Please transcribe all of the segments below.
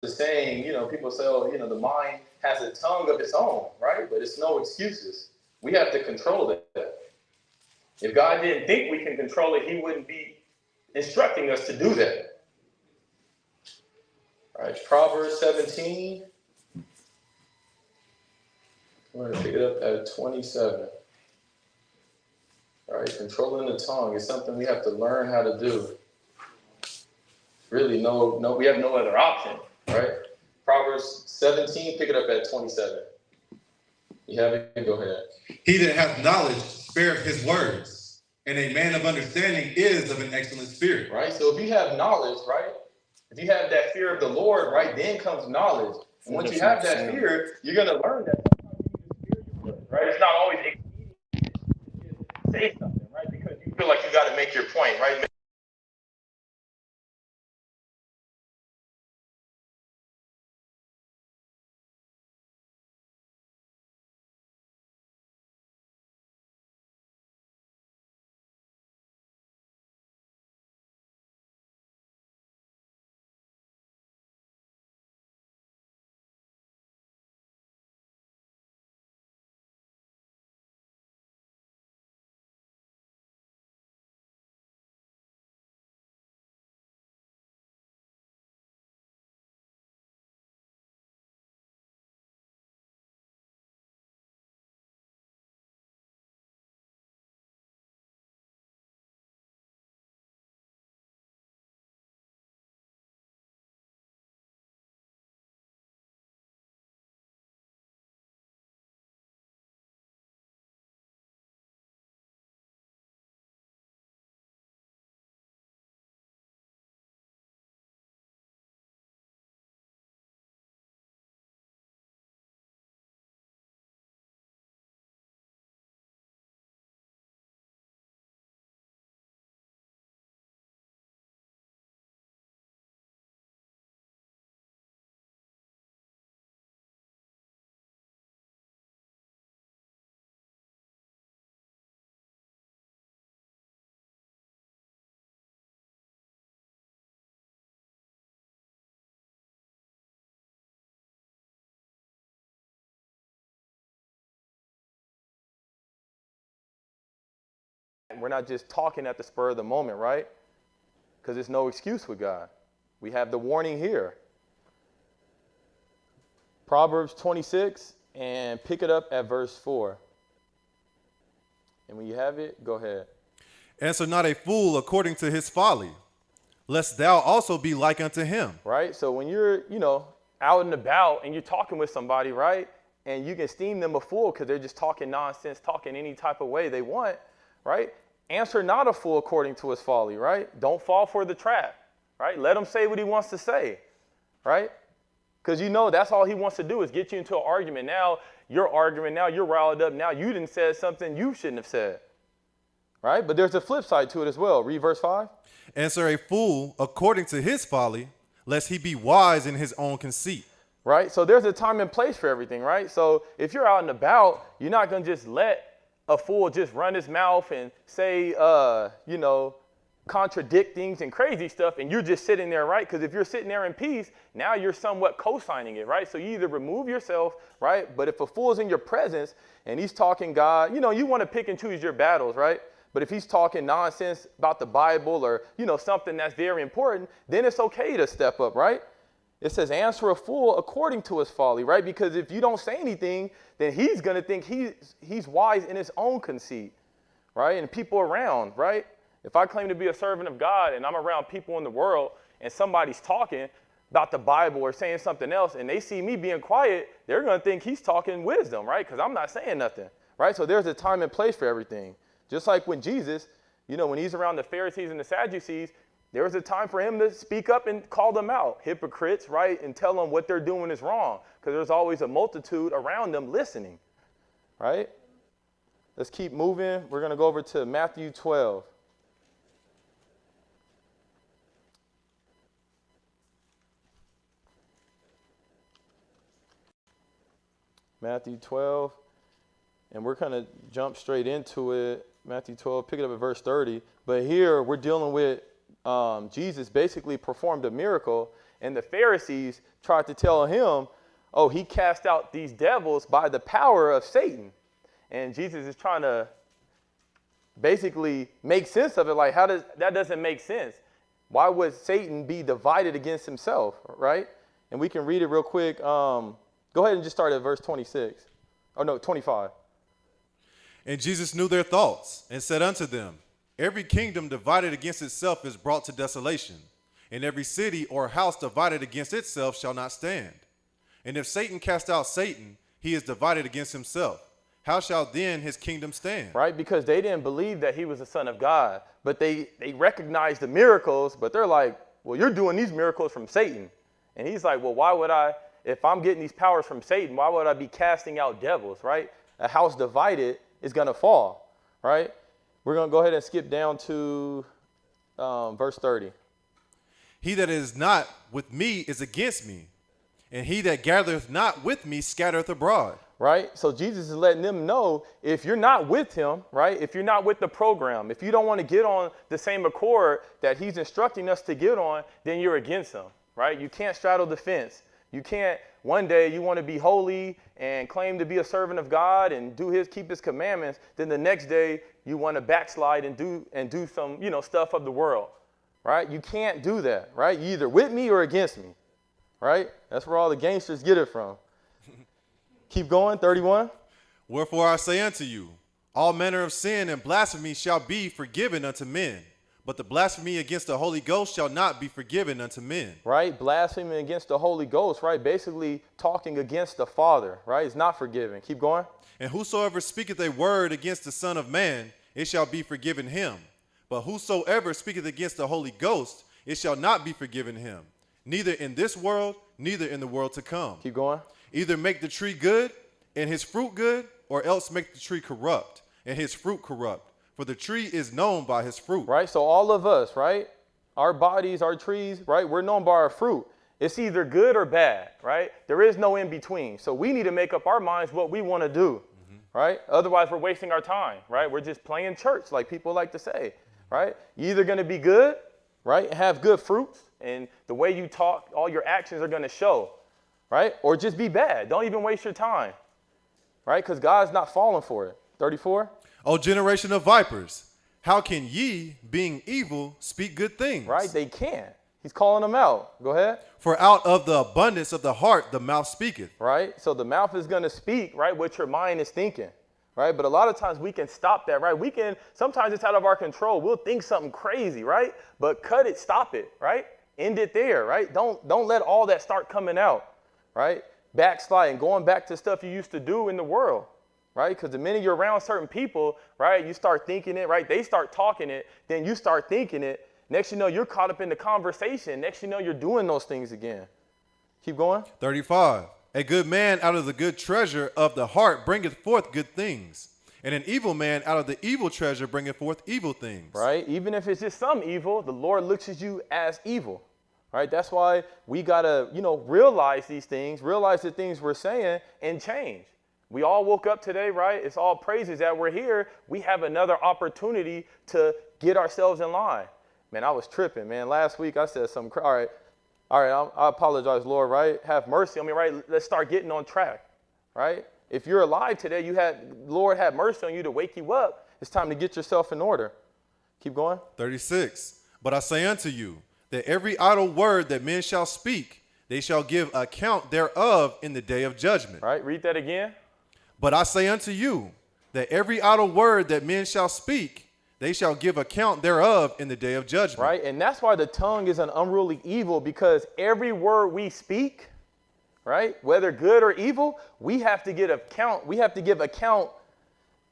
is saying, people say, oh, the mind has a tongue of its own, right? But it's no excuses. We have to control that. If God didn't think we can control it, he wouldn't be instructing us to do that. All right, Proverbs 17. I'm going to pick it up at 27. All right, controlling the tongue is something we have to learn how to do. Really, we have no other option, right? Proverbs 17, pick it up at 27. You have it? Go ahead. He that hath knowledge spareth his words, and a man of understanding is of an excellent spirit. Right? So if you have knowledge, right? If you have that fear of the Lord, right, then comes knowledge. And once you have that fear, you're going to learn that right? It's not always expedient to say something, right? Because you feel like you got to make your point, right? We're not just talking at the spur of the moment, right? Because there's no excuse with God. We have the warning here. Proverbs 26, and pick it up at verse 4. And when you have it, go ahead. Answer not a fool according to his folly, lest thou also be like unto him. Right? So when you're, out and about and you're talking with somebody, right? And you can esteem them a fool because they're just talking nonsense, talking any type of way they want, right? Answer not a fool according to his folly, right? Don't fall for the trap, right? Let him say what he wants to say, right? Because that's all he wants to do is get you into an argument. Now you're arguing, now you're riled up, now you didn't say something you shouldn't have said, right? But there's a flip side to it as well. Read verse 5. Answer a fool according to his folly, lest he be wise in his own conceit. Right? So there's a time and place for everything, right? So if you're out and about, you're not going to just let a fool just run his mouth and say, contradict things and crazy stuff, and you're just sitting there, right? Because if you're sitting there in peace, now you're somewhat co-signing it, right? So you either remove yourself, right? But if a fool's in your presence and he's talking God, you want to pick and choose your battles, right? But if he's talking nonsense about the Bible or, something that's very important, then it's okay to step up, right? It says, answer a fool according to his folly, right? Because if you don't say anything, then he's going to think he's wise in his own conceit, right? And people around, right? If I claim to be a servant of God and I'm around people in the world and somebody's talking about the Bible or saying something else and they see me being quiet, they're going to think he's talking wisdom, right? Because I'm not saying nothing, right? So there's a time and place for everything. Just like when Jesus, when he's around the Pharisees and the Sadducees, there was a time for him to speak up and call them out, hypocrites, right? And tell them what they're doing is wrong because there's always a multitude around them listening, right? Let's keep moving. We're going to go over to Matthew 12. Matthew 12, and we're going to jump straight into it. Matthew 12, pick it up at verse 30. But here we're dealing with Jesus basically performed a miracle, And the Pharisees tried to tell him, oh, he cast out these devils by the power of Satan. And Jesus is trying to basically make sense of it. Like, that doesn't make sense. Why would Satan be divided against himself, right? And we can read it real quick. Go ahead and just start at verse 26. Oh, no, 25. And Jesus knew their thoughts and said unto them, every kingdom divided against itself is brought to desolation, and every city or house divided against itself shall not stand. And if Satan cast out Satan, he is divided against himself. How shall then his kingdom stand? Right, because they didn't believe that he was the Son of God, but they recognized the miracles, but they're like, well, you're doing these miracles from Satan. And he's like, well, why would I, if I'm getting these powers from Satan, why would I be casting out devils, right? A house divided is going to fall, right? We're going to go ahead and skip down to verse 30. He that is not with me is against me, and he that gathereth not with me scattereth abroad. Right? So Jesus is letting them know, if you're not with him, right? If you're not with the program, if you don't want to get on the same accord that he's instructing us to get on, then you're against him, right? You can't straddle the fence. You can't, one day you want to be holy and claim to be a servant of God and keep his commandments. Then the next day you want to backslide and do some, stuff of the world, right? You can't do that, right? You're either with me or against me, right? That's where all the gangsters get it from. Keep going, 31. Wherefore I say unto you, all manner of sin and blasphemy shall be forgiven unto men, but the blasphemy against the Holy Ghost shall not be forgiven unto men. Right, blasphemy against the Holy Ghost, right? Basically talking against the Father, right? It's not forgiven. Keep going. And whosoever speaketh a word against the Son of Man, it shall be forgiven him. But whosoever speaketh against the Holy Ghost, it shall not be forgiven him, neither in this world, neither in the world to come. Keep going. Either make the tree good and his fruit good, or else make the tree corrupt and his fruit corrupt. For the tree is known by his fruit. Right, so all of us, right? Our bodies, our trees, right? We're known by our fruit. It's either good or bad, right? There is no in between. So we need to make up our minds what we want to do, right? Otherwise, we're wasting our time, right? We're just playing church, like people like to say, right? You're either going to be good, right, have good fruits, and the way you talk, all your actions are going to show. Right? Or just be bad. Don't even waste your time. Right? Because God's not falling for it. 34. O generation of vipers, how can ye, being evil, speak good things? Right? They can't. He's calling them out. Go ahead. For out of the abundance of the heart, the mouth speaketh. Right? So the mouth is going to speak, right, what your mind is thinking. Right? But a lot of times we can stop that, right? Sometimes it's out of our control. We'll think something crazy, right? But cut it, stop it, right? End it there, right? Don't let all that start coming out. Right? Backsliding, going back to stuff you used to do in the world, right? Because the minute you're around certain people, right, you start thinking it, right? They start talking it, then you start thinking it. Next you know, you're caught up in the conversation. Next you know, you're doing those things again. Keep going. 35. A good man out of the good treasure of the heart bringeth forth good things, and an evil man out of the evil treasure bringeth forth evil things. Right? Even if it's just some evil, the Lord looks at you as evil. Right? That's why we got to, realize these things, realize the things we're saying, and change. We all woke up today, right? It's all praises that we're here. We have another opportunity to get ourselves in line. Man, I was tripping, man. Last week I said something. All right, I apologize, Lord, right? Have mercy on me, right? Let's start getting on track, right? If you're alive today, Lord had mercy on you to wake you up. It's time to get yourself in order. Keep going. 36. But I say unto you, that every idle word that men shall speak, they shall give account thereof in the day of judgment. Right, read that again. But I say unto you, that every idle word that men shall speak, they shall give account thereof in the day of judgment. Right, and that's why the tongue is an unruly evil, because every word we speak, right, whether good or evil, we have to give account. We have to give account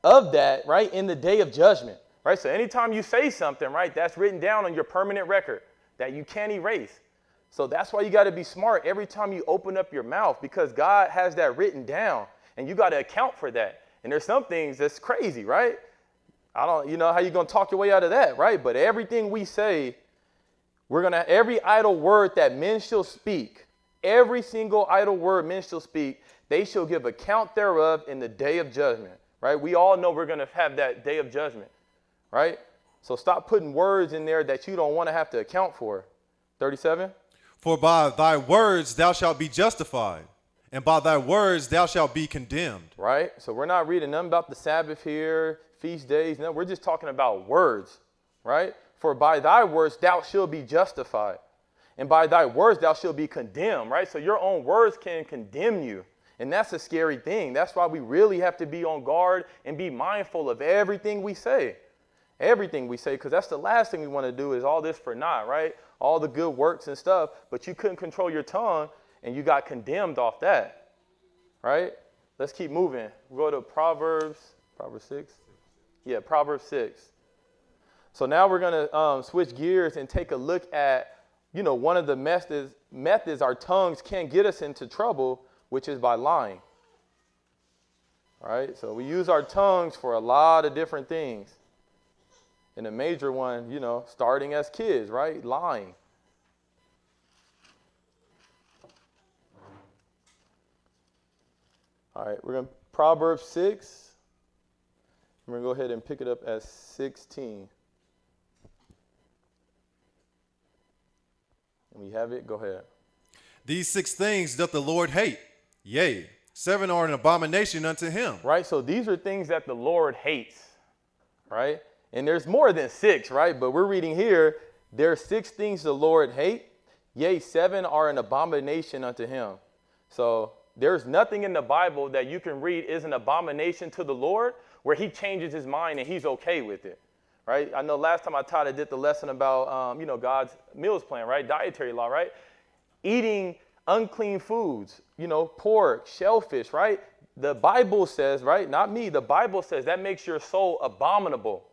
of that, right, in the day of judgment. Right, so anytime you say something, right, that's written down on your permanent record that you can't erase. So that's why you got to be smart every time you open up your mouth, because God has that written down and you got to account for that. And there's some things that's crazy, right? How you going to talk your way out of that, right? But everything we say, every idle word that men shall speak, every single idle word men shall speak, they shall give account thereof in the day of judgment, right? We all know we're going to have that day of judgment, right? So stop putting words in there that you don't want to have to account for. 37. For by thy words thou shalt be justified, and by thy words thou shalt be condemned. Right? So we're not reading nothing about the Sabbath here, feast days. No, we're just talking about words, right? For by thy words thou shalt be justified, and by thy words thou shalt be condemned, right? So your own words can condemn you, and that's a scary thing. That's why we really have to be on guard and be mindful of everything we say. Everything we say, because that's the last thing we want to do is all this for naught, right? All the good works and stuff, but you couldn't control your tongue, and you got condemned off that, right? Let's keep moving. We'll go to Proverbs 6? Yeah, Proverbs 6. So now we're going to switch gears and take a look at, one of the methods our tongues can get us into trouble, which is by lying. All right, so we use our tongues for a lot of different things. And a major one, starting as kids, right? Lying. All right, we're going to Proverbs 6. We're going to go ahead and pick it up at 16. And we have it. Go ahead. These 6 things doth the Lord hate. Yea, 7 are an abomination unto him. Right, so these are things that the Lord hates, right? And there's more than 6, right? But we're reading here, there are 6 things the Lord hate. Yea, 7 are an abomination unto him. So there's nothing in the Bible that you can read is an abomination to the Lord where he changes his mind and he's okay with it, right? I know last time I taught, I did the lesson about, God's meals plan, right? Dietary law, right? Eating unclean foods, pork, shellfish, right? The Bible says, right? Not me. The Bible says that makes your soul abominable.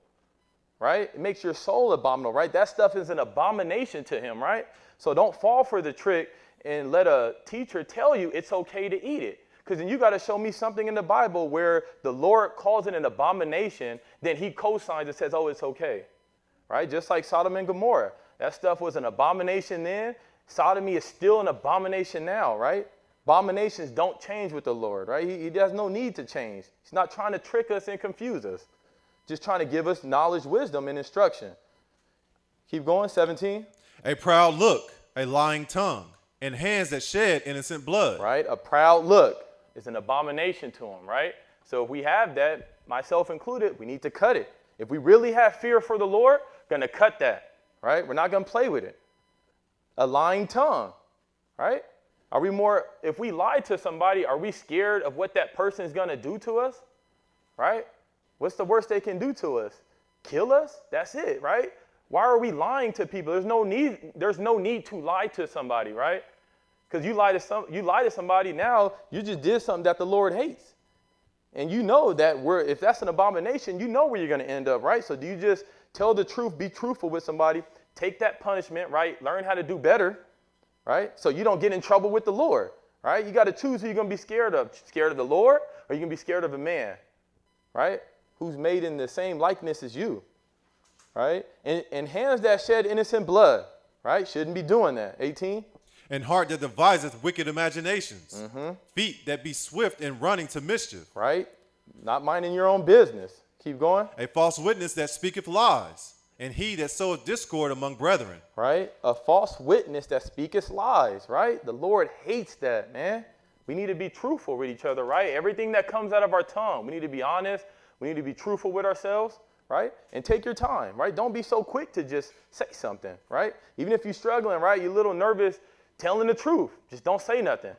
Right? It makes your soul abominable, right? That stuff is an abomination to him, right? So don't fall for the trick and let a teacher tell you it's okay to eat it. Because then you got to show me something in the Bible where the Lord calls it an abomination, then he co-signs and says, oh, it's okay, right? Just like Sodom and Gomorrah. That stuff was an abomination then. Sodomy is still an abomination now, right? Abominations don't change with the Lord, right? He has no need to change. He's not trying to trick us and confuse us. Just trying to give us knowledge, wisdom, and instruction. Keep going, 17. A proud look, a lying tongue, and hands that shed innocent blood. Right, a proud look is an abomination to him, right? So if we have that, myself included, we need to cut it. If we really have fear for the Lord, we're going to cut that, right? We're not going to play with it. A lying tongue, right? If we lie to somebody, are we scared of what that person is going to do to us, right? What's the worst they can do to us? Kill us? That's it, right? Why are we lying to people? There's no need to lie to somebody, right? Because you lie to somebody now, you just did something that the Lord hates. And you know that if that's an abomination, you know where you're going to end up, right? So do you just tell the truth, be truthful with somebody, take that punishment, right? Learn how to do better, right? So you don't get in trouble with the Lord, right? You got to choose who you're going to be scared of. Scared of the Lord, or you going to be scared of a man, right? Who's made in the same likeness as you, right? And hands that shed innocent blood, right? Shouldn't be doing that. 18. And heart that deviseth wicked imaginations. Feet that be swift in running to mischief. Right? Not minding your own business. Keep going. A false witness that speaketh lies, and he that soweth discord among brethren. Right? A false witness that speaketh lies, right? The Lord hates that, man. We need to be truthful with each other, right? Everything that comes out of our tongue, we need to be honest. We need to be truthful with ourselves, right? And take your time, right? Don't be so quick to just say something, right? Even if you're struggling, right? You're a little nervous telling the truth. Just don't say nothing.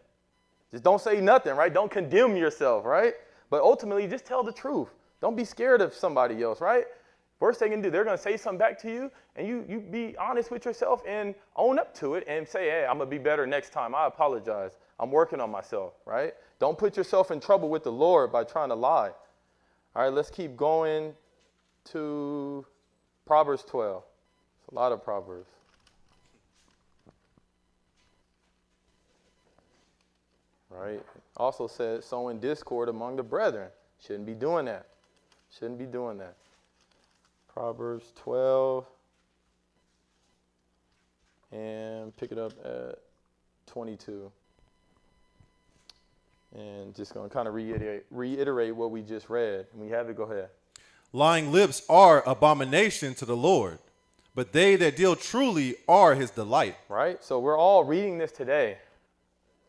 Just don't say nothing, right? Don't condemn yourself, right? But ultimately, just tell the truth. Don't be scared of somebody else, right? Worst they can do, they're going to say something back to you, and you be honest with yourself and own up to it and say, hey, I'm going to be better next time. I apologize. I'm working on myself, right? Don't put yourself in trouble with the Lord by trying to lie. All right, let's keep going to Proverbs 12. It's a lot of Proverbs. Right? Also says sowing discord among the brethren. Shouldn't be doing that. Shouldn't be doing that. Proverbs 12. And pick it up at 22. And just going to kind of reiterate what we just read. And we have it, go ahead. Lying lips are abomination to the Lord, But they that deal truly are his delight. Right? So we're all reading this today.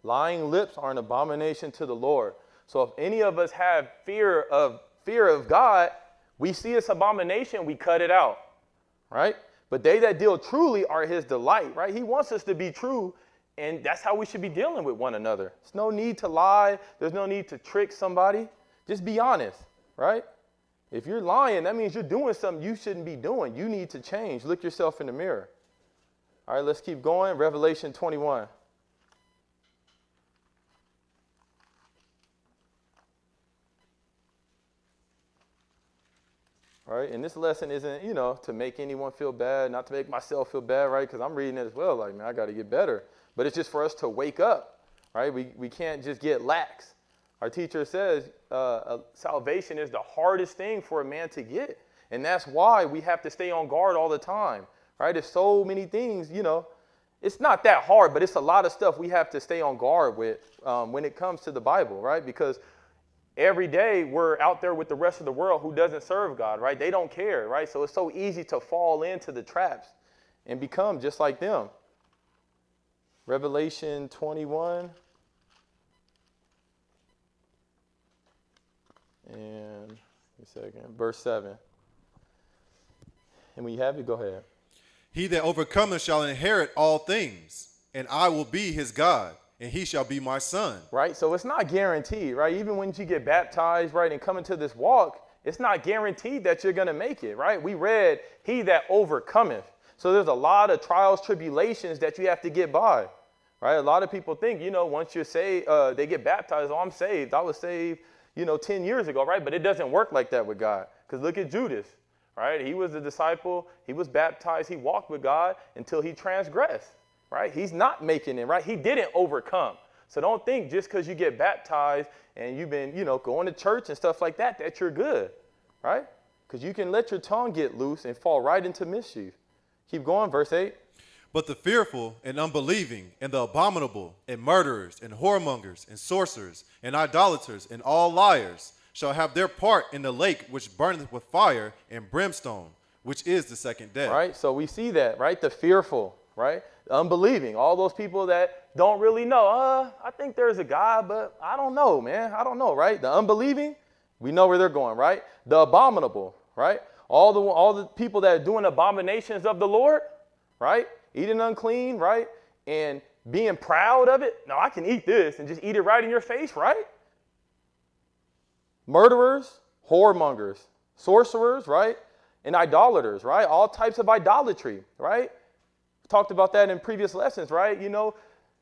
Lying lips are an abomination to the Lord. So if any of us have fear of God, we see this abomination, we cut it out. Right? But they that deal truly are his delight. Right? He wants us to be true, and that's how we should be dealing with one another. There's no need to lie. There's no need to trick somebody. Just be honest. Right? If you're lying, that means you're doing something you shouldn't be doing. You need to change. Look yourself in the mirror. All right, let's keep going. Revelation 21. All right, and this lesson isn't, to make anyone feel bad, not to make myself feel bad, right? Because I'm reading it as well, like, man, I got to get better. But it's just for us to wake up, right? We can't just get lax. Our teacher says salvation is the hardest thing for a man to get. And that's why we have to stay on guard all the time, right? There's so many things, it's not that hard, but it's a lot of stuff we have to stay on guard with when it comes to the Bible, right? Because every day we're out there with the rest of the world who doesn't serve God, right? They don't care, right? So it's so easy to fall into the traps and become just like them. Revelation 21. And a second, verse 7. And when you have it, go ahead. He that overcometh shall inherit all things, and I will be his God, and he shall be my son. Right? So it's not guaranteed, right? Even when you get baptized, right, and come into this walk, it's not guaranteed that you're going to make it, right? We read, he that overcometh. So there's a lot of trials, tribulations that you have to get by, right? A lot of people think, once you're saved, they get baptized, oh, I'm saved. I was saved 10 years ago, right? But it doesn't work like that with God. Because look at Judas, right? He was a disciple. He was baptized. He walked with God until he transgressed, right? He's not making it, right? He didn't overcome. So don't think just because you get baptized and you've been, going to church and stuff like that, that you're good, right? Because you can let your tongue get loose and fall right into mischief. Keep going, verse 8. But the fearful and unbelieving and the abominable and murderers and whoremongers and sorcerers and idolaters and all liars shall have their part in the lake which burneth with fire and brimstone, which is the second death. Right, so we see that, right? The fearful, right? The unbelieving, all those people that don't really know. I think there's a God, but I don't know, man. I don't know, right? The unbelieving, we know where they're going, right? The abominable, right? All the people that are doing abominations of the Lord, right? Eating unclean, right? And being proud of it. No, I can eat this and just eat it right in your face, right? Murderers, whoremongers, sorcerers, right? And idolaters, right? All types of idolatry, right? Talked about that in previous lessons, right?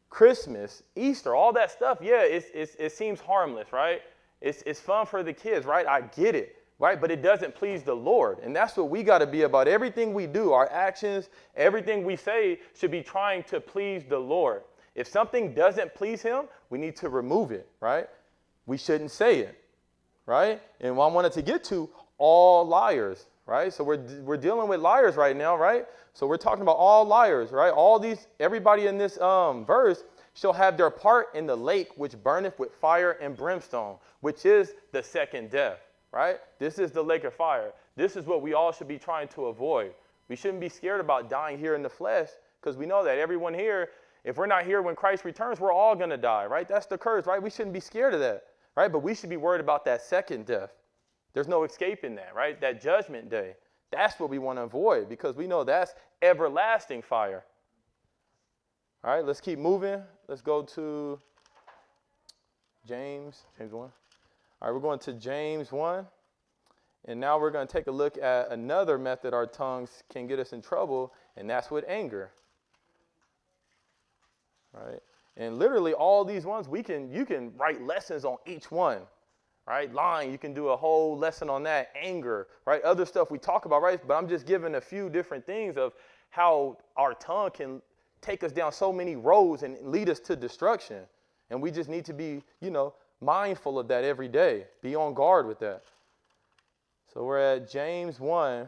Christmas, Easter, all that stuff. Yeah, it seems harmless, right? It's fun for the kids, right? I get it. Right? But it doesn't please the Lord. And that's what we got to be about. Everything we do, our actions, everything we say should be trying to please the Lord. If something doesn't please him, we need to remove it, right? We shouldn't say it, right? And what I wanted to get to, all liars, right? So we're dealing with liars right now, right? So we're talking about all liars, right? Everybody in this verse shall have their part in the lake which burneth with fire and brimstone, which is the second death. Right? This is the lake of fire. This is what we all should be trying to avoid. We shouldn't be scared about dying here in the flesh because we know that everyone here, if we're not here when Christ returns, we're all going to die, right? That's the curse, right? We shouldn't be scared of that, right? But we should be worried about that second death. There's no escaping that, right? That judgment day. That's what we want to avoid because we know that's everlasting fire. All right, let's keep moving. Let's go to James 1. All right, we're going to James 1, and now we're going to take a look at another method our tongues can get us in trouble, and that's with anger. Right? And literally all these ones, you can write lessons on each one. Right? Lying, you can do a whole lesson on that. Anger, right? Other stuff we talk about, right? But I'm just giving a few different things of how our tongue can take us down so many roads and lead us to destruction. And we just need to be, mindful of that every day. Be on guard with that. So we're at James 1.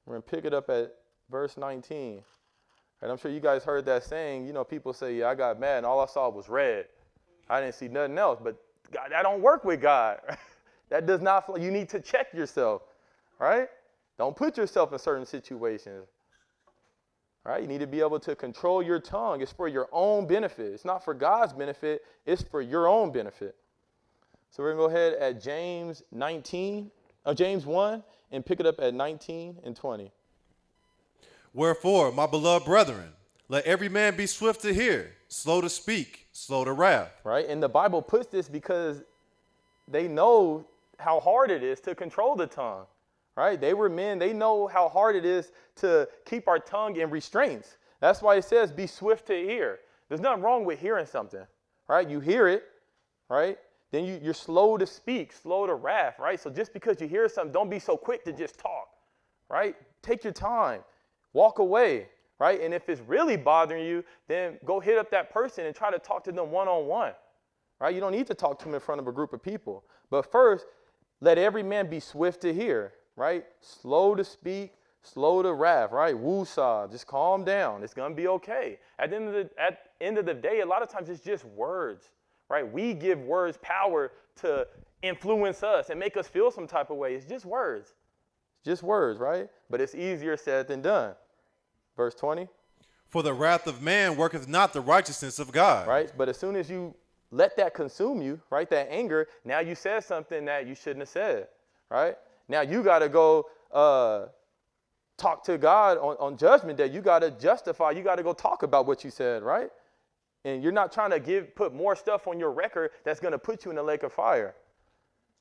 We're going to pick it up at verse 19. And I'm sure you guys heard that saying, people say, yeah, I got mad and all I saw was red. I didn't see nothing else. But God, that don't work with God. That does not, you need to check yourself, right? Don't put yourself in certain situations. Right? You need to be able to control your tongue. It's for your own benefit. It's not for God's benefit. It's for your own benefit. So we're going to go ahead at James 1 and pick it up at 19 and 20. Wherefore, my beloved brethren, let every man be swift to hear, slow to speak, slow to wrath. Right? And the Bible puts this because they know how hard it is to control the tongue. Right? They were men. They know how hard it is to keep our tongue in restraints. That's why it says be swift to hear. There's nothing wrong with hearing something. Right? You hear it. Right? Then you're slow to speak, slow to wrath. Right? So just because you hear something, don't be so quick to just talk. Right? Take your time. Walk away. Right? And if it's really bothering you, then go hit up that person and try to talk to them one-on-one. Right? You don't need to talk to them in front of a group of people. But first, let every man be swift to hear. Right? Slow to speak, slow to wrath, right? Woosah, just calm down. It's going to be okay. At the end of the day, a lot of times it's just words, right? We give words power to influence us and make us feel some type of way. It's just words. It's just words, right? But it's easier said than done. Verse 20. For the wrath of man worketh not the righteousness of God. Right? But as soon as you let that consume you, right, that anger, now you said something that you shouldn't have said, right? Now you got to go talk to God on Judgment Day. You got to justify. You got to go talk about what you said, right? And you're not trying to put more stuff on your record that's going to put you in the lake of fire,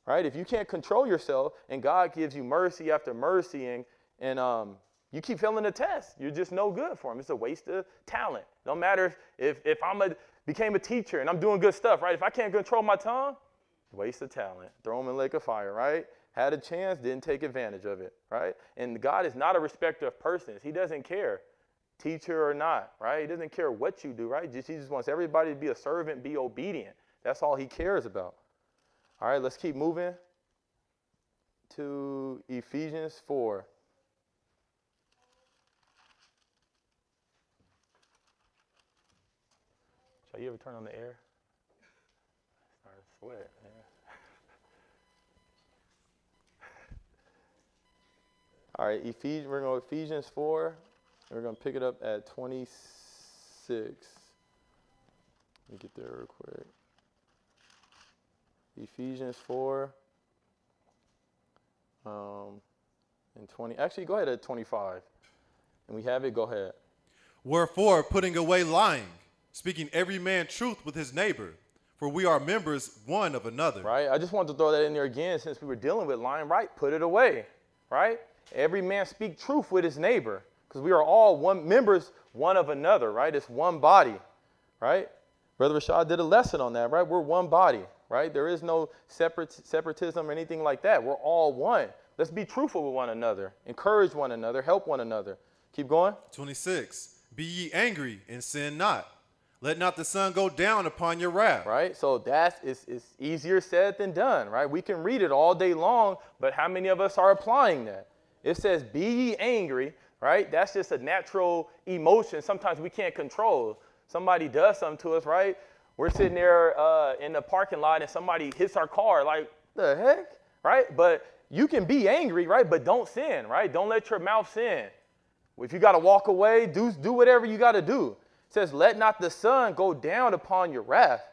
right? If you can't control yourself and God gives you mercy after mercy and you keep failing the test, you're just no good for him. It's a waste of talent. No matter if became a teacher and I'm doing good stuff, right? If I can't control my tongue, waste of talent. Throw him in the lake of fire, right? Had a chance, didn't take advantage of it, right? And God is not a respecter of persons. He doesn't care, teacher or not, right? He doesn't care what you do, right? He just wants everybody to be a servant, be obedient. That's all he cares about. All right, let's keep moving to Ephesians 4. Shall you ever turn on the air? Start to sweat, man. All right, we're going to Ephesians 4, and we're going to pick it up at 26. Let me get there real quick. Ephesians 4 and 20. Actually, go ahead at 25. And we have it, go ahead. Wherefore, putting away lying, speaking every man truth with his neighbor, for we are members one of another. Right, I just wanted to throw that in there again since we were dealing with lying, right? Put it away, right? Every man speak truth with his neighbor, because we are all members one of another, right? It's one body, right? Brother Rashad did a lesson on that, right? We're one body, right? There is no separatism or anything like that. We're all one. Let's be truthful with one another, encourage one another, help one another. Keep going. 26. Be ye angry and sin not. Let not the sun go down upon your wrath. Right? So it's easier said than done, right? We can read it all day long, but how many of us are applying that? It says, be ye angry, right? That's just a natural emotion. Sometimes we can't control. Somebody does something to us, right? We're sitting there in the parking lot and somebody hits our car, like, the heck, right? But you can be angry, right? But don't sin, right? Don't let your mouth sin. If you got to walk away, do whatever you got to do. It says, let not the sun go down upon your wrath,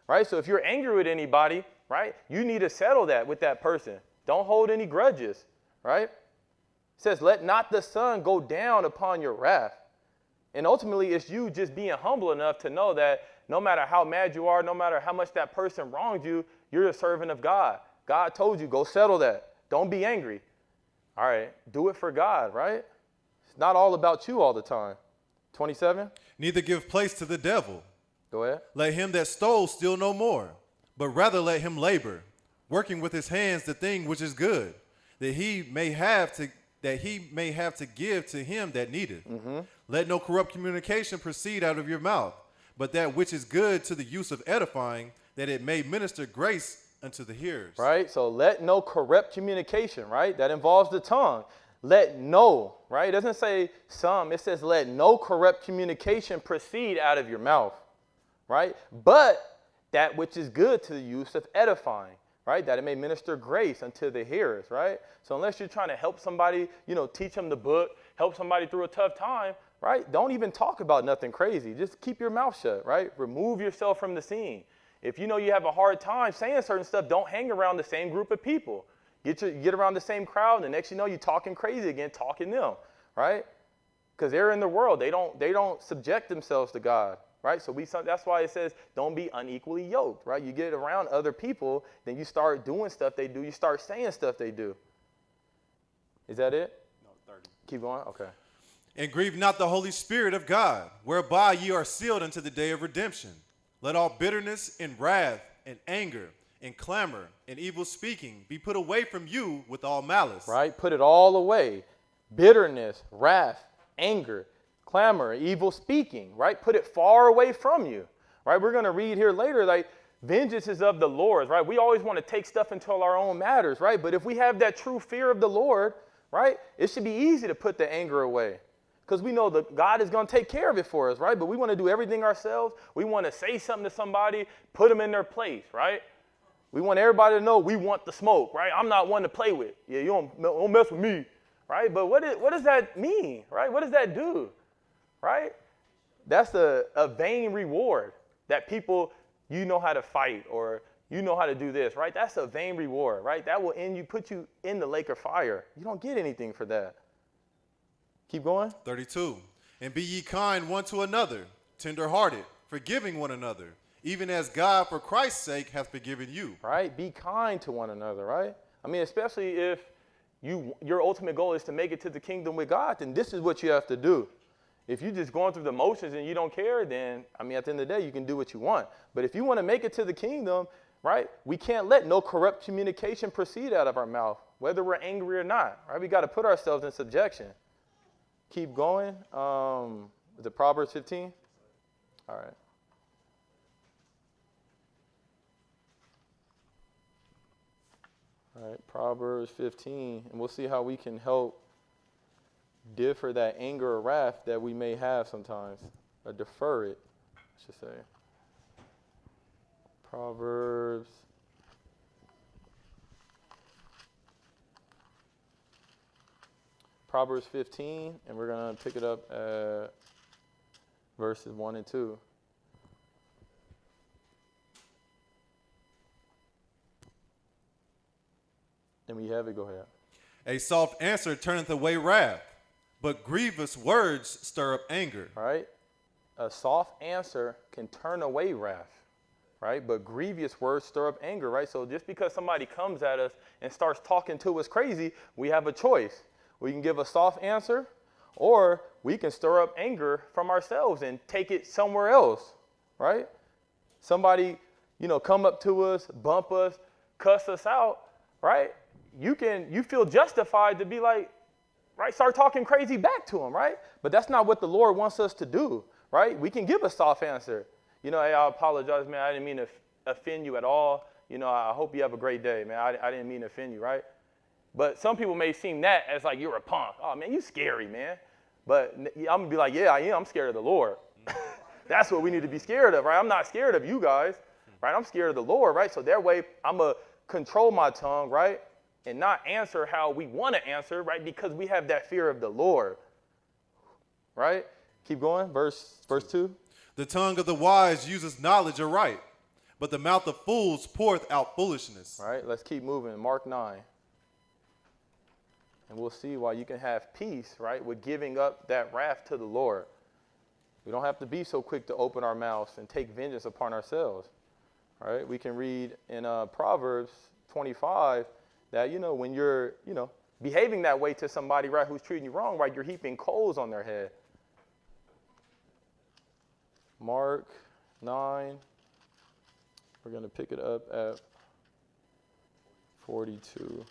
right? So if you're angry with anybody, right, you need to settle that with that person. Don't hold any grudges, right? It says, let not the sun go down upon your wrath. And ultimately, it's you just being humble enough to know that no matter how mad you are, no matter how much that person wronged you, you're a servant of God. God told you, go settle that. Don't be angry. All right, do it for God, right? It's not all about you all the time. 27. Neither give place to the devil. Go ahead. Let him that stole steal no more, but rather let him labor, working with his hands the thing which is good, that he may have to give to him that needeth. Mm-hmm. Let no corrupt communication proceed out of your mouth, but that which is good to the use of edifying, that it may minister grace unto the hearers. Right? So let no corrupt communication, right? That involves the tongue. Let no, right? It doesn't say some. It says let no corrupt communication proceed out of your mouth, right? But that which is good to the use of edifying, right? That it may minister grace unto the hearers, right? So unless you're trying to help somebody, teach them the book, help somebody through a tough time, right? Don't even talk about nothing crazy. Just keep your mouth shut, right? Remove yourself from the scene. If you know you have a hard time saying certain stuff, don't hang around the same group of people. Get around the same crowd, and the next you know, you're talking crazy again, talking them, right? Because they're in the world. They don't subject themselves to God, right? So that's why it says don't be unequally yoked, right? You get around other people, then you start doing stuff they do. You start saying stuff they do. Is that it? No, 30. Keep going? Okay. And grieve not the Holy Spirit of God, whereby ye are sealed unto the day of redemption. Let all bitterness and wrath and anger and clamor and evil speaking be put away from you with all malice. Right? Put it all away. Bitterness, wrath, anger, clamor, evil speaking, right? Put it far away from you, right? We're going to read here later, like, vengeance is of the Lord's, right? We always want to take stuff into our own matters, right? But if we have that true fear of the Lord, right, it should be easy to put the anger away. Because we know that God is going to take care of it for us, right? But we want to do everything ourselves. We want to say something to somebody, put them in their place, right? We want everybody to know we want the smoke, right? I'm not one to play with. Yeah, you don't mess with me, right? But what does that mean, right? What does that do, right? That's a vain reward that people, you know how to fight or you know how to do this, right? That's a vain reward, right? That will put you in the lake of fire. You don't get anything for that. Keep going. 32. And be ye kind one to another, tenderhearted, forgiving one another, even as God for Christ's sake hath forgiven you. Right? Be kind to one another, right? I mean, especially if your ultimate goal is to make it to the kingdom with God, then this is what you have to do. If you're just going through the motions and you don't care, then, I mean, at the end of the day, you can do what you want. But if you want to make it to the kingdom, right, we can't let no corrupt communication proceed out of our mouth, whether we're angry or not, right? We got to put ourselves in subjection. Keep going. Is it Proverbs 15? All right. All right, Proverbs 15, and we'll see how we can help differ that anger or wrath that we may have sometimes, or defer it, I should say. Proverbs 15, and we're going to pick it up at verses 1 and 2. And we have it, go ahead. A soft answer turneth away wrath, but grievous words stir up anger. Right? A soft answer can turn away wrath, right? But grievous words stir up anger, right? So just because somebody comes at us and starts talking to us crazy, we have a choice. We can give a soft answer, or we can stir up anger from ourselves and take it somewhere else, right? Somebody, come up to us, bump us, cuss us out, right? You feel justified to be like, right, start talking crazy back to them, right? But that's not what the Lord wants us to do, right? We can give a soft answer. Hey, I apologize, man. I didn't mean to offend you at all. I hope you have a great day, man. I didn't mean to offend you, right? But some people may seem that as like you're a punk. Oh, man, you scary, man. But I'm going to be like, yeah, I am. I'm scared of the Lord. That's what we need to be scared of, right? I'm not scared of you guys, right? I'm scared of the Lord, right? So that way I'm going to control my tongue, right? And not answer how we want to answer, right? Because we have that fear of the Lord, right? Keep going. Verse 2. The tongue of the wise uses knowledge aright, but the mouth of fools poureth out foolishness. All right, let's keep moving. Mark 9. And we'll see why you can have peace, right, with giving up that wrath to the Lord. We don't have to be so quick to open our mouths and take vengeance upon ourselves, right? We can read in Proverbs 25 that, when you're, behaving that way to somebody, right, who's treating you wrong, right, you're heaping coals on their head. Mark 9, we're going to pick it up at 42.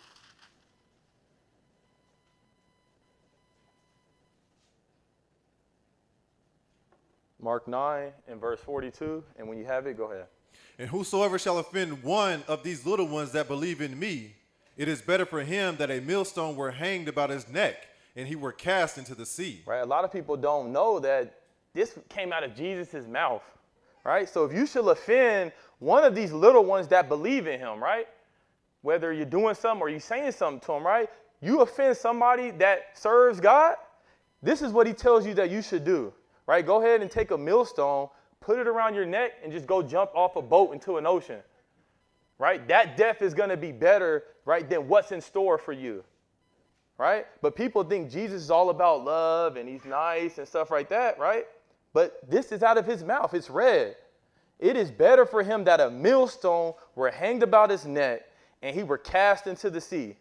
Mark 9 and verse 42, and when you have it, go ahead. And whosoever shall offend one of these little ones that believe in me, it is better for him that a millstone were hanged about his neck and he were cast into the sea. Right, a lot of people don't know that this came out of Jesus' mouth, right? So if you shall offend one of these little ones that believe in him, right? whether you're doing something or you're saying something to them, right? You offend somebody that serves God, this is what he tells you that you should do, right? Go ahead and take a millstone, put it around your neck, and just go jump off a boat into an ocean, right? That death is going to be better, right, than what's in store for you, right? But people think Jesus is all about love and he's nice and stuff like that, right? But this is out of his mouth. It's read. It is better for him that a millstone were hanged about his neck and he were cast into the sea,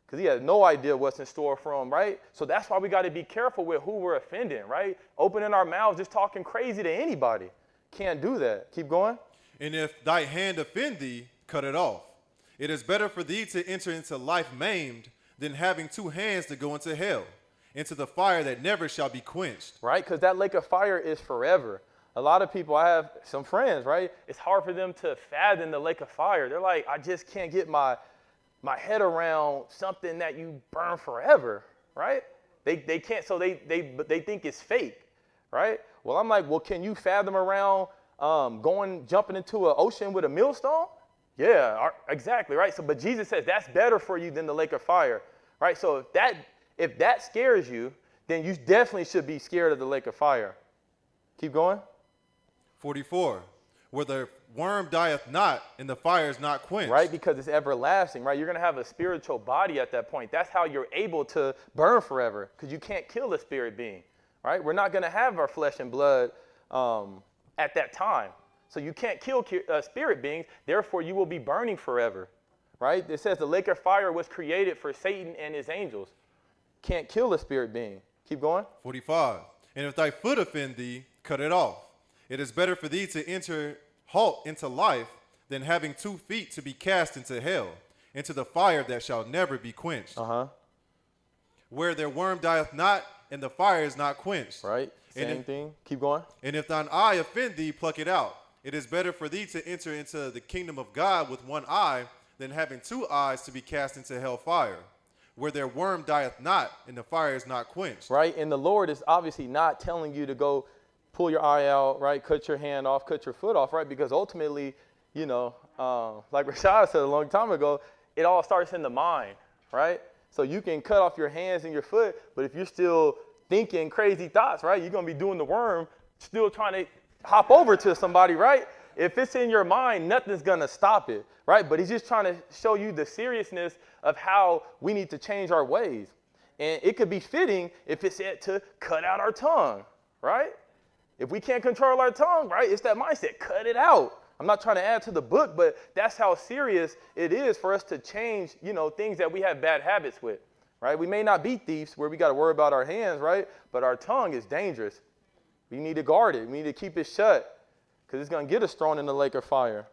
because he had no idea what's in store for him, right? So that's why we got to be careful with who we're offending, right? Opening our mouths, just talking crazy to anybody. Can't do that. Keep going. And if thy hand offend thee, cut it off. It is better for thee to enter into life maimed than having 2 hands to go into hell, into the fire that never shall be quenched. Right, because that lake of fire is forever. A lot of people, I have some friends, right? It's hard for them to fathom the lake of fire. They're like, I just can't get my head around something that you burn forever, right? They can't, so they think it's fake, right? Well, I'm like, well, can you fathom around jumping into an ocean with a millstone? Yeah, exactly, right? So, but Jesus says that's better for you than the lake of fire, right? So if that scares you, then you definitely should be scared of the lake of fire. Keep going. 44. Where the worm dieth not and the fire is not quenched. Right, because it's everlasting, right? You're going to have a spiritual body at that point. That's how you're able to burn forever, because you can't kill a spirit being, right? We're not going to have our flesh and blood at that time. So you can't kill spirit beings. Therefore, you will be burning forever, right? It says the lake of fire was created for Satan and his angels. Can't kill a spirit being. Keep going. 45. And if thy foot offend thee, cut it off. It is better for thee to enter halt into life than having 2 feet to be cast into hell, into the fire that shall never be quenched. Where their worm dieth not and the fire is not quenched. Right. Same thing. Keep going. And if thine eye offend thee, pluck it out. It is better for thee to enter into the kingdom of God with 1 eye than having 2 eyes to be cast into hell fire, where their worm dieth not and the fire is not quenched. Right. And the Lord is obviously not telling you to go pull your eye out, right? Cut your hand off, cut your foot off, right? Because ultimately, you know, like Rashad said a long time ago, it all starts in the mind, right? So you can cut off your hands and your foot, but if you're still thinking crazy thoughts, right, you're going to be doing the worm, still trying to hop over to somebody, right? If it's in your mind, nothing's going to stop it, right? But he's just trying to show you the seriousness of how we need to change our ways. And it could be fitting if it said to cut out our tongue, right? If we can't control our tongue, right, it's that mindset, cut it out. I'm not trying to add to the book, but that's how serious it is for us to change, you know, things that we have bad habits with, right? We may not be thieves where we got to worry about our hands, right? But our tongue is dangerous. We need to guard it. We need to keep it shut because it's going to get us thrown in the lake of fire.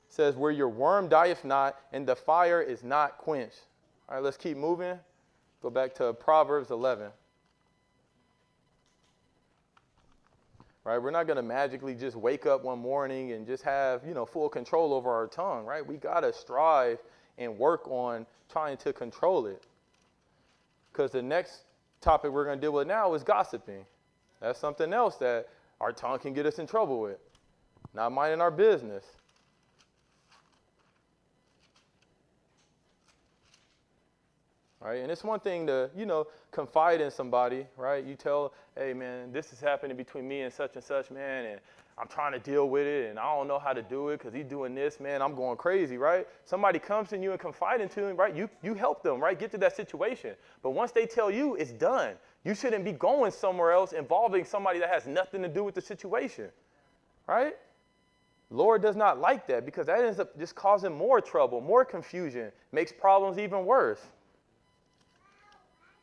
It says, where your worm dieth not and the fire is not quenched. All right, let's keep moving. Go back to Proverbs 11. Right, we're not going to magically just wake up one morning and just have, you know, full control over our tongue, right? We got to strive and work on trying to control it. Because the next topic we're going to deal with now is gossiping. That's something else that our tongue can get us in trouble with. Not minding our business. Right? And it's one thing to, you know, confide in somebody, right? You tell, hey, man, this is happening between me and such, man, and I'm trying to deal with it, and I don't know how to do it because he's doing this, man, I'm going crazy, right? Somebody comes to you and confide into him, right? You help them, right? Get to that situation. But once they tell you, it's done. You shouldn't be going somewhere else involving somebody that has nothing to do with the situation, right? Lord does not like that because that ends up just causing more trouble, more confusion, makes problems even worse.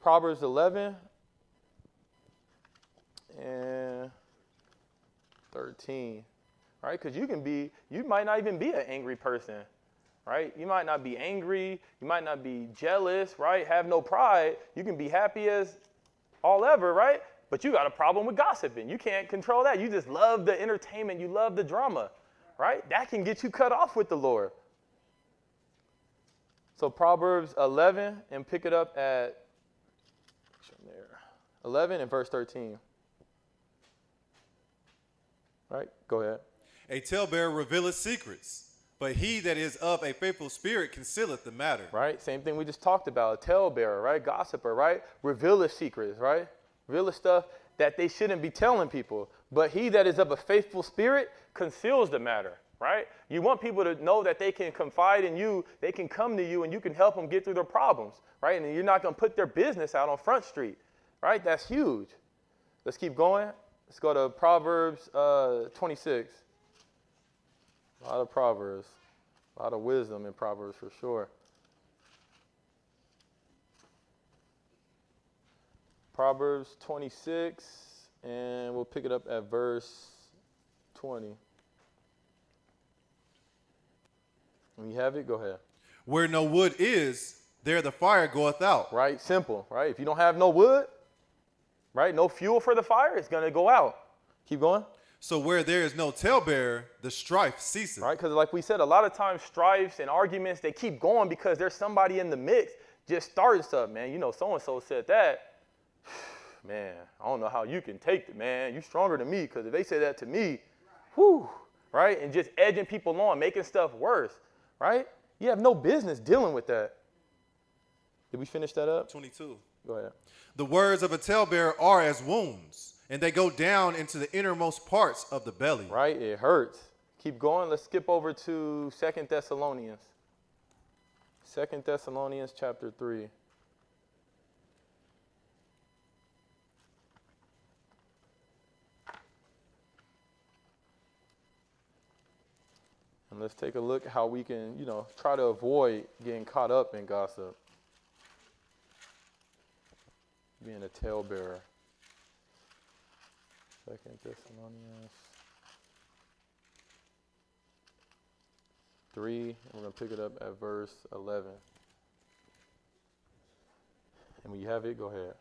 Proverbs 11 and 13, right? Because you might not even be an angry person, right? You might not be angry. You might not be jealous, right? Have no pride. You can be happy as all ever, right? But you got a problem with gossiping. You can't control that. You just love the entertainment. You love the drama, right? That can get you cut off with the Lord. So Proverbs 11, and pick it up at 11 and verse 13. Right? Go ahead. A talebearer revealeth secrets, But he that is of a faithful spirit concealeth the matter. Right? Same thing we just talked about. A talebearer, right? Gossiper, right? Revealeth secrets, right? Revealeth stuff that they shouldn't be telling people. But he that is of a faithful spirit conceals the matter, right? You want people to know that they can confide in you, they can come to you, and you can help them get through their problems, right? And you're not going to put their business out on Front Street, right? That's huge. Let's keep going. Let's go to Proverbs 26. A lot of Proverbs. A lot of wisdom in Proverbs for sure. Proverbs 26, and we'll pick it up at verse 20. When you have it, go ahead. Where no wood is, there the fire goeth out. Right? Simple, right? If you don't have no wood, right, no fuel for the fire, it's going to go out. Keep going. So where there is no talebearer, the strife ceaseth. Right? Because like we said, a lot of times strifes and arguments, they keep going because there's somebody in the mix just starting stuff, man. You know, so-and-so said that. Man, I don't know how you can take it, man. You stronger than me, because if they say that to me, whew, right? And just edging people on, making stuff worse, right? You have no business dealing with that. Did we finish that up? 22. Go ahead. The words of a talebearer are as wounds, and they go down into the innermost parts of the belly. Right? It hurts. Keep going. Let's skip over to 2 Thessalonians. 2 Thessalonians chapter 3. And let's take a look at how we can, try to avoid getting caught up in gossip. Being a talebearer. 2 Thessalonians 3, and we're going to pick it up at verse 11. And when you have it, go ahead.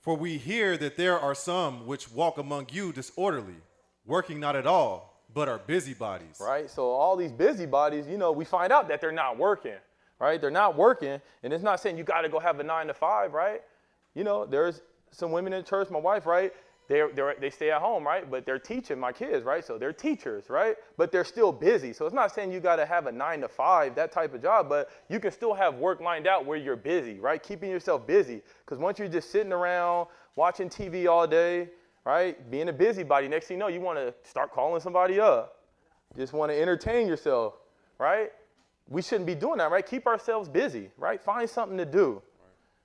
For we hear that there are some which walk among you disorderly, working not at all, but are busybodies. Right? So all these busybodies, we find out that they're not working, right? They're not working, and it's not saying you got to go have a 9 to 5, right? There's some women in church, my wife, right? They stay at home, right? But they're teaching my kids, right? So they're teachers, right? But they're still busy. So it's not saying you got to have a 9 to 5, that type of job, but you can still have work lined out where you're busy, right? Keeping yourself busy. Because once you're just sitting around watching TV all day, right? Being a busybody, next thing you know, you want to start calling somebody up. Just want to entertain yourself, right? We shouldn't be doing that, right? Keep ourselves busy, right? Find something to do. Right.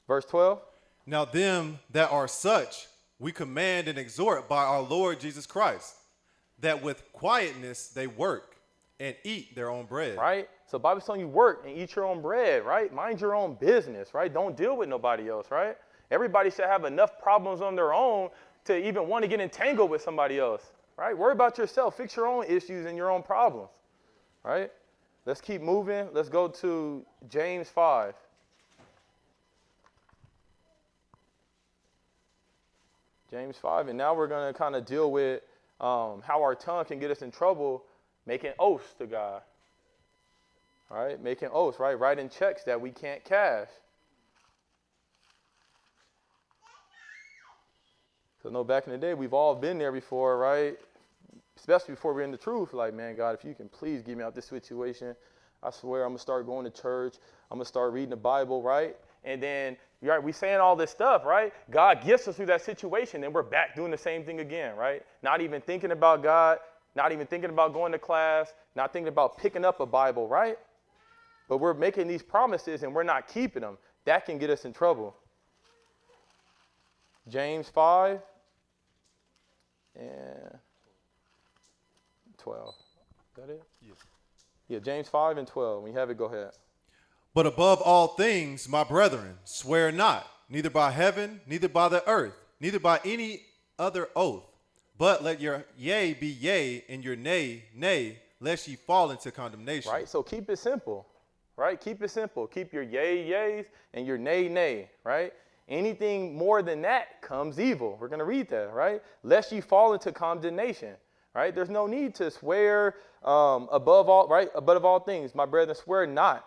Verse 12. Now them that are such, we command and exhort by our Lord Jesus Christ, that with quietness they work and eat their own bread. Right? So Bible's telling you work and eat your own bread, right? Mind your own business, right? Don't deal with nobody else, right? Everybody should have enough problems on their own to even want to get entangled with somebody else, right? Worry about yourself. Fix your own issues and your own problems, right? Let's keep moving. Let's go to James 5. James 5, and now we're going to kind of deal with how our tongue can get us in trouble making oaths to God, all right? Making oaths, right? Writing checks that we can't cash. So, back in the day, we've all been there before, right? Especially before we're in the truth. Like, man, God, if you can please get me out of this situation, I swear I'm going to start going to church. I'm going to start reading the Bible, right? And then, right, we saying all this stuff, right? God gets us through that situation, and we're back doing the same thing again, right? Not even thinking about God, not even thinking about going to class, not thinking about picking up a Bible, right? But we're making these promises, and we're not keeping them. That can get us in trouble. James 5 and 12. Is that it? Yeah, James 5 and 12. When you have it, go ahead. But above all things, my brethren, swear not, neither by heaven, neither by the earth, neither by any other oath, but let your yea be yea, and your nay, nay, lest ye fall into condemnation. Right, so keep it simple, right? Keep it simple. Keep your yea, yeas, and your nay, nay, right? Anything more than that comes evil. We're going to read that, right? Lest ye fall into condemnation, right? There's no need to swear above all, right? Above all things, my brethren, swear not,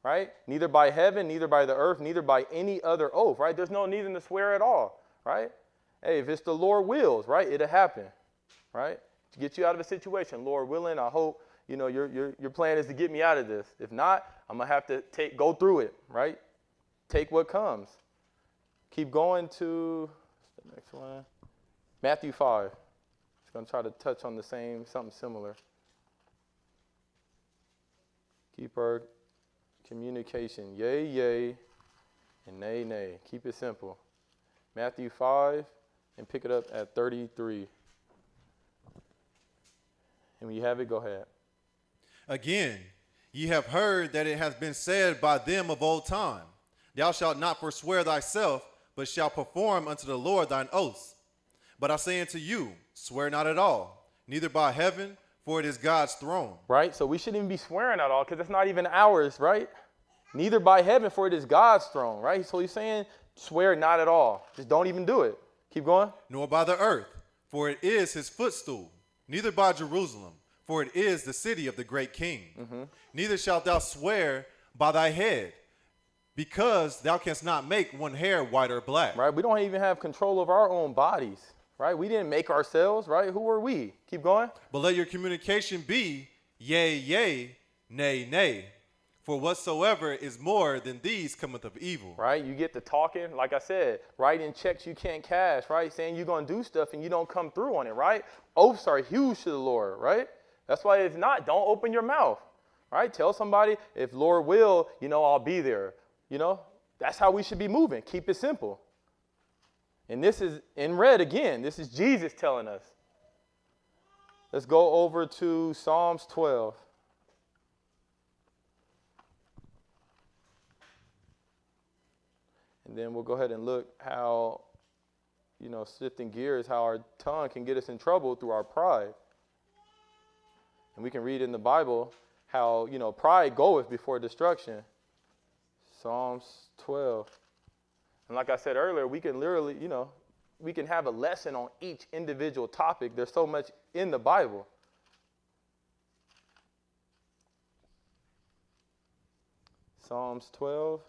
right? Neither by heaven, neither by the earth, neither by any other oath, right? There's no need to swear at all, right? Hey, if it's the Lord wills, right, it'll happen, right? To get you out of a situation, Lord willing, I hope your plan is to get me out of this. If not, I'm going to have to go through it, right? Take what comes. Keep going to the next one. Matthew 5. Just going to try to touch on something similar. Keep our communication yay, yay, and nay, nay. Keep it simple. Matthew 5, and pick it up at 33. And when you have it, go ahead. Again, ye have heard that it hath been said by them of old time, thou shalt not forswear thyself, but shalt perform unto the Lord thine oaths. But I say unto you, swear not at all, neither by heaven, for it is God's throne. Right? So we shouldn't even be swearing at all because it's not even ours, right? Neither by heaven, for it is God's throne, right? So he's saying swear not at all. Just don't even do it. Keep going. Nor by the earth, for it is his footstool. Neither by Jerusalem, for it is the city of the great king. Mm-hmm. Neither shalt thou swear by thy head, because thou canst not make one hair white or black. Right? We don't even have control of our own bodies, right? We didn't make ourselves, right? Who are we? Keep going. But let your communication be yea, yea, nay, nay. For whatsoever is more than these cometh of evil. Right? You get to talking, like I said, writing checks you can't cash, right? Saying you're going to do stuff and you don't come through on it, right? Oaths are huge to the Lord, right? That's why it's not, don't open your mouth, right? Tell somebody, if Lord will, I'll be there. That's how we should be moving. Keep it simple. And this is in red again. This is Jesus telling us. Let's go over to Psalms 12. And then we'll go ahead and look how, shifting gears, how our tongue can get us in trouble through our pride. And we can read in the Bible how, pride goeth before destruction. Psalms 12. And like I said earlier, we can literally, we can have a lesson on each individual topic. There's so much in the Bible. Psalms 12.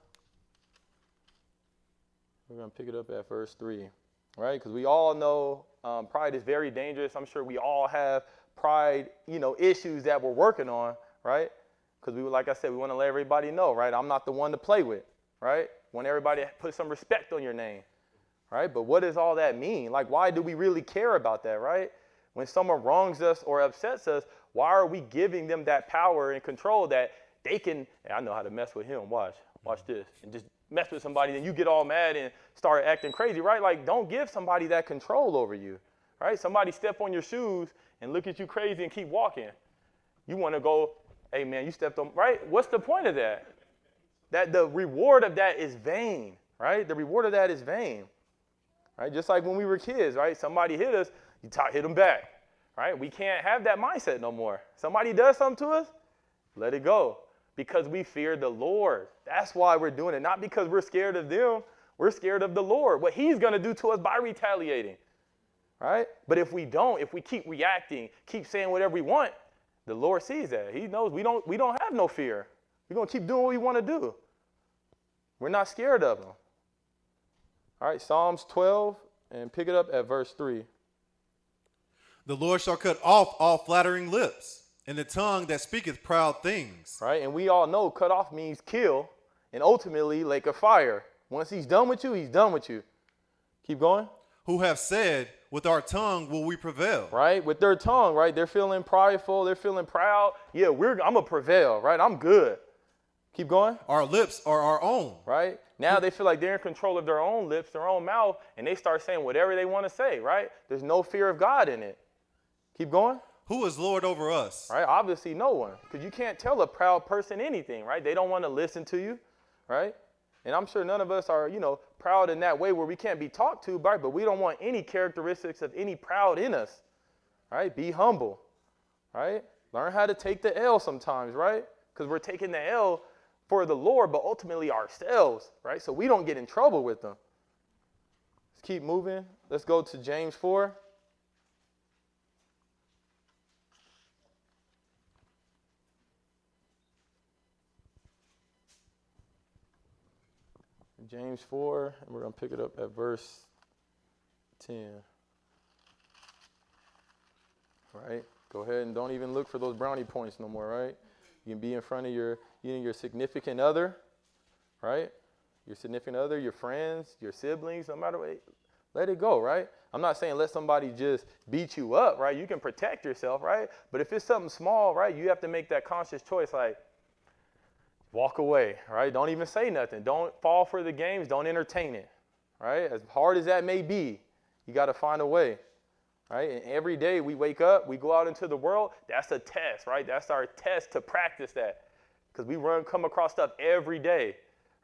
We're going to pick it up at verse 3, right? Because we all know pride is very dangerous. I'm sure we all have pride, issues that we're working on, right? Because like I said, we want to let everybody know, right? I'm not the one to play with, right? Want everybody to put some respect on your name, right? But what does all that mean? Like, why do we really care about that, right? When someone wrongs us or upsets us, why are we giving them that power and control that they can, hey, I know how to mess with him, watch this, and just mess with somebody, and you get all mad and start acting crazy, right? Like, don't give somebody that control over you, right? Somebody step on your shoes and look at you crazy and keep walking. You want to go, hey, man, you stepped on, right? What's the point of that? That the reward of that is vain, right? The reward of that is vain, right? Just like when we were kids, right? Somebody hit us, you hit them back, right? We can't have that mindset no more. Somebody does something to us, let it go. Because we fear the Lord. That's why we're doing it. Not because we're scared of them. We're scared of the Lord. What he's going to do to us by retaliating. Right? But if we don't, if we keep reacting, keep saying whatever we want, the Lord sees that. He knows we don't have no fear. We're going to keep doing what we want to do. We're not scared of him. All right, Psalms 12, and pick it up at verse 3. The Lord shall cut off all flattering lips, and the tongue that speaketh proud things. Right, and we all know cut off means kill, and ultimately lake of fire. Once he's done with you, he's done with you. Keep going. Who have said, with our tongue will we prevail. Right, with their tongue, right? They're feeling prideful, they're feeling proud. Yeah, I'm going to prevail, right? I'm good. Keep going. Our lips are our own. Right? Now they feel like they're in control of their own lips, their own mouth, and they start saying whatever they want to say, right? There's no fear of God in it. Keep going. Who is Lord over us? Right? Obviously no one, because you can't tell a proud person anything, right? They don't want to listen to you, right? And I'm sure none of us are, proud in that way where we can't be talked to, right? But we don't want any characteristics of any proud in us, right? Be humble, right? Learn how to take the L sometimes, right? Because we're taking the L for the Lord, but ultimately ourselves, right? So we don't get in trouble with them. Let's keep moving. Let's go to James 4. James 4, and we're going to pick it up at verse 10. Right? Go ahead and don't even look for those brownie points no more, right? You can be in front of your significant other, right? Your significant other, your friends, your siblings, no matter what, let it go, right? I'm not saying let somebody just beat you up, right? You can protect yourself, right? But if it's something small, right, you have to make that conscious choice, like, walk away, right? Don't even say nothing. Don't fall for the games. Don't entertain it, right? As hard as that may be, you got to find a way, right? And every day we wake up, we go out into the world, that's a test, right? That's our test to practice that, because we come across stuff every day,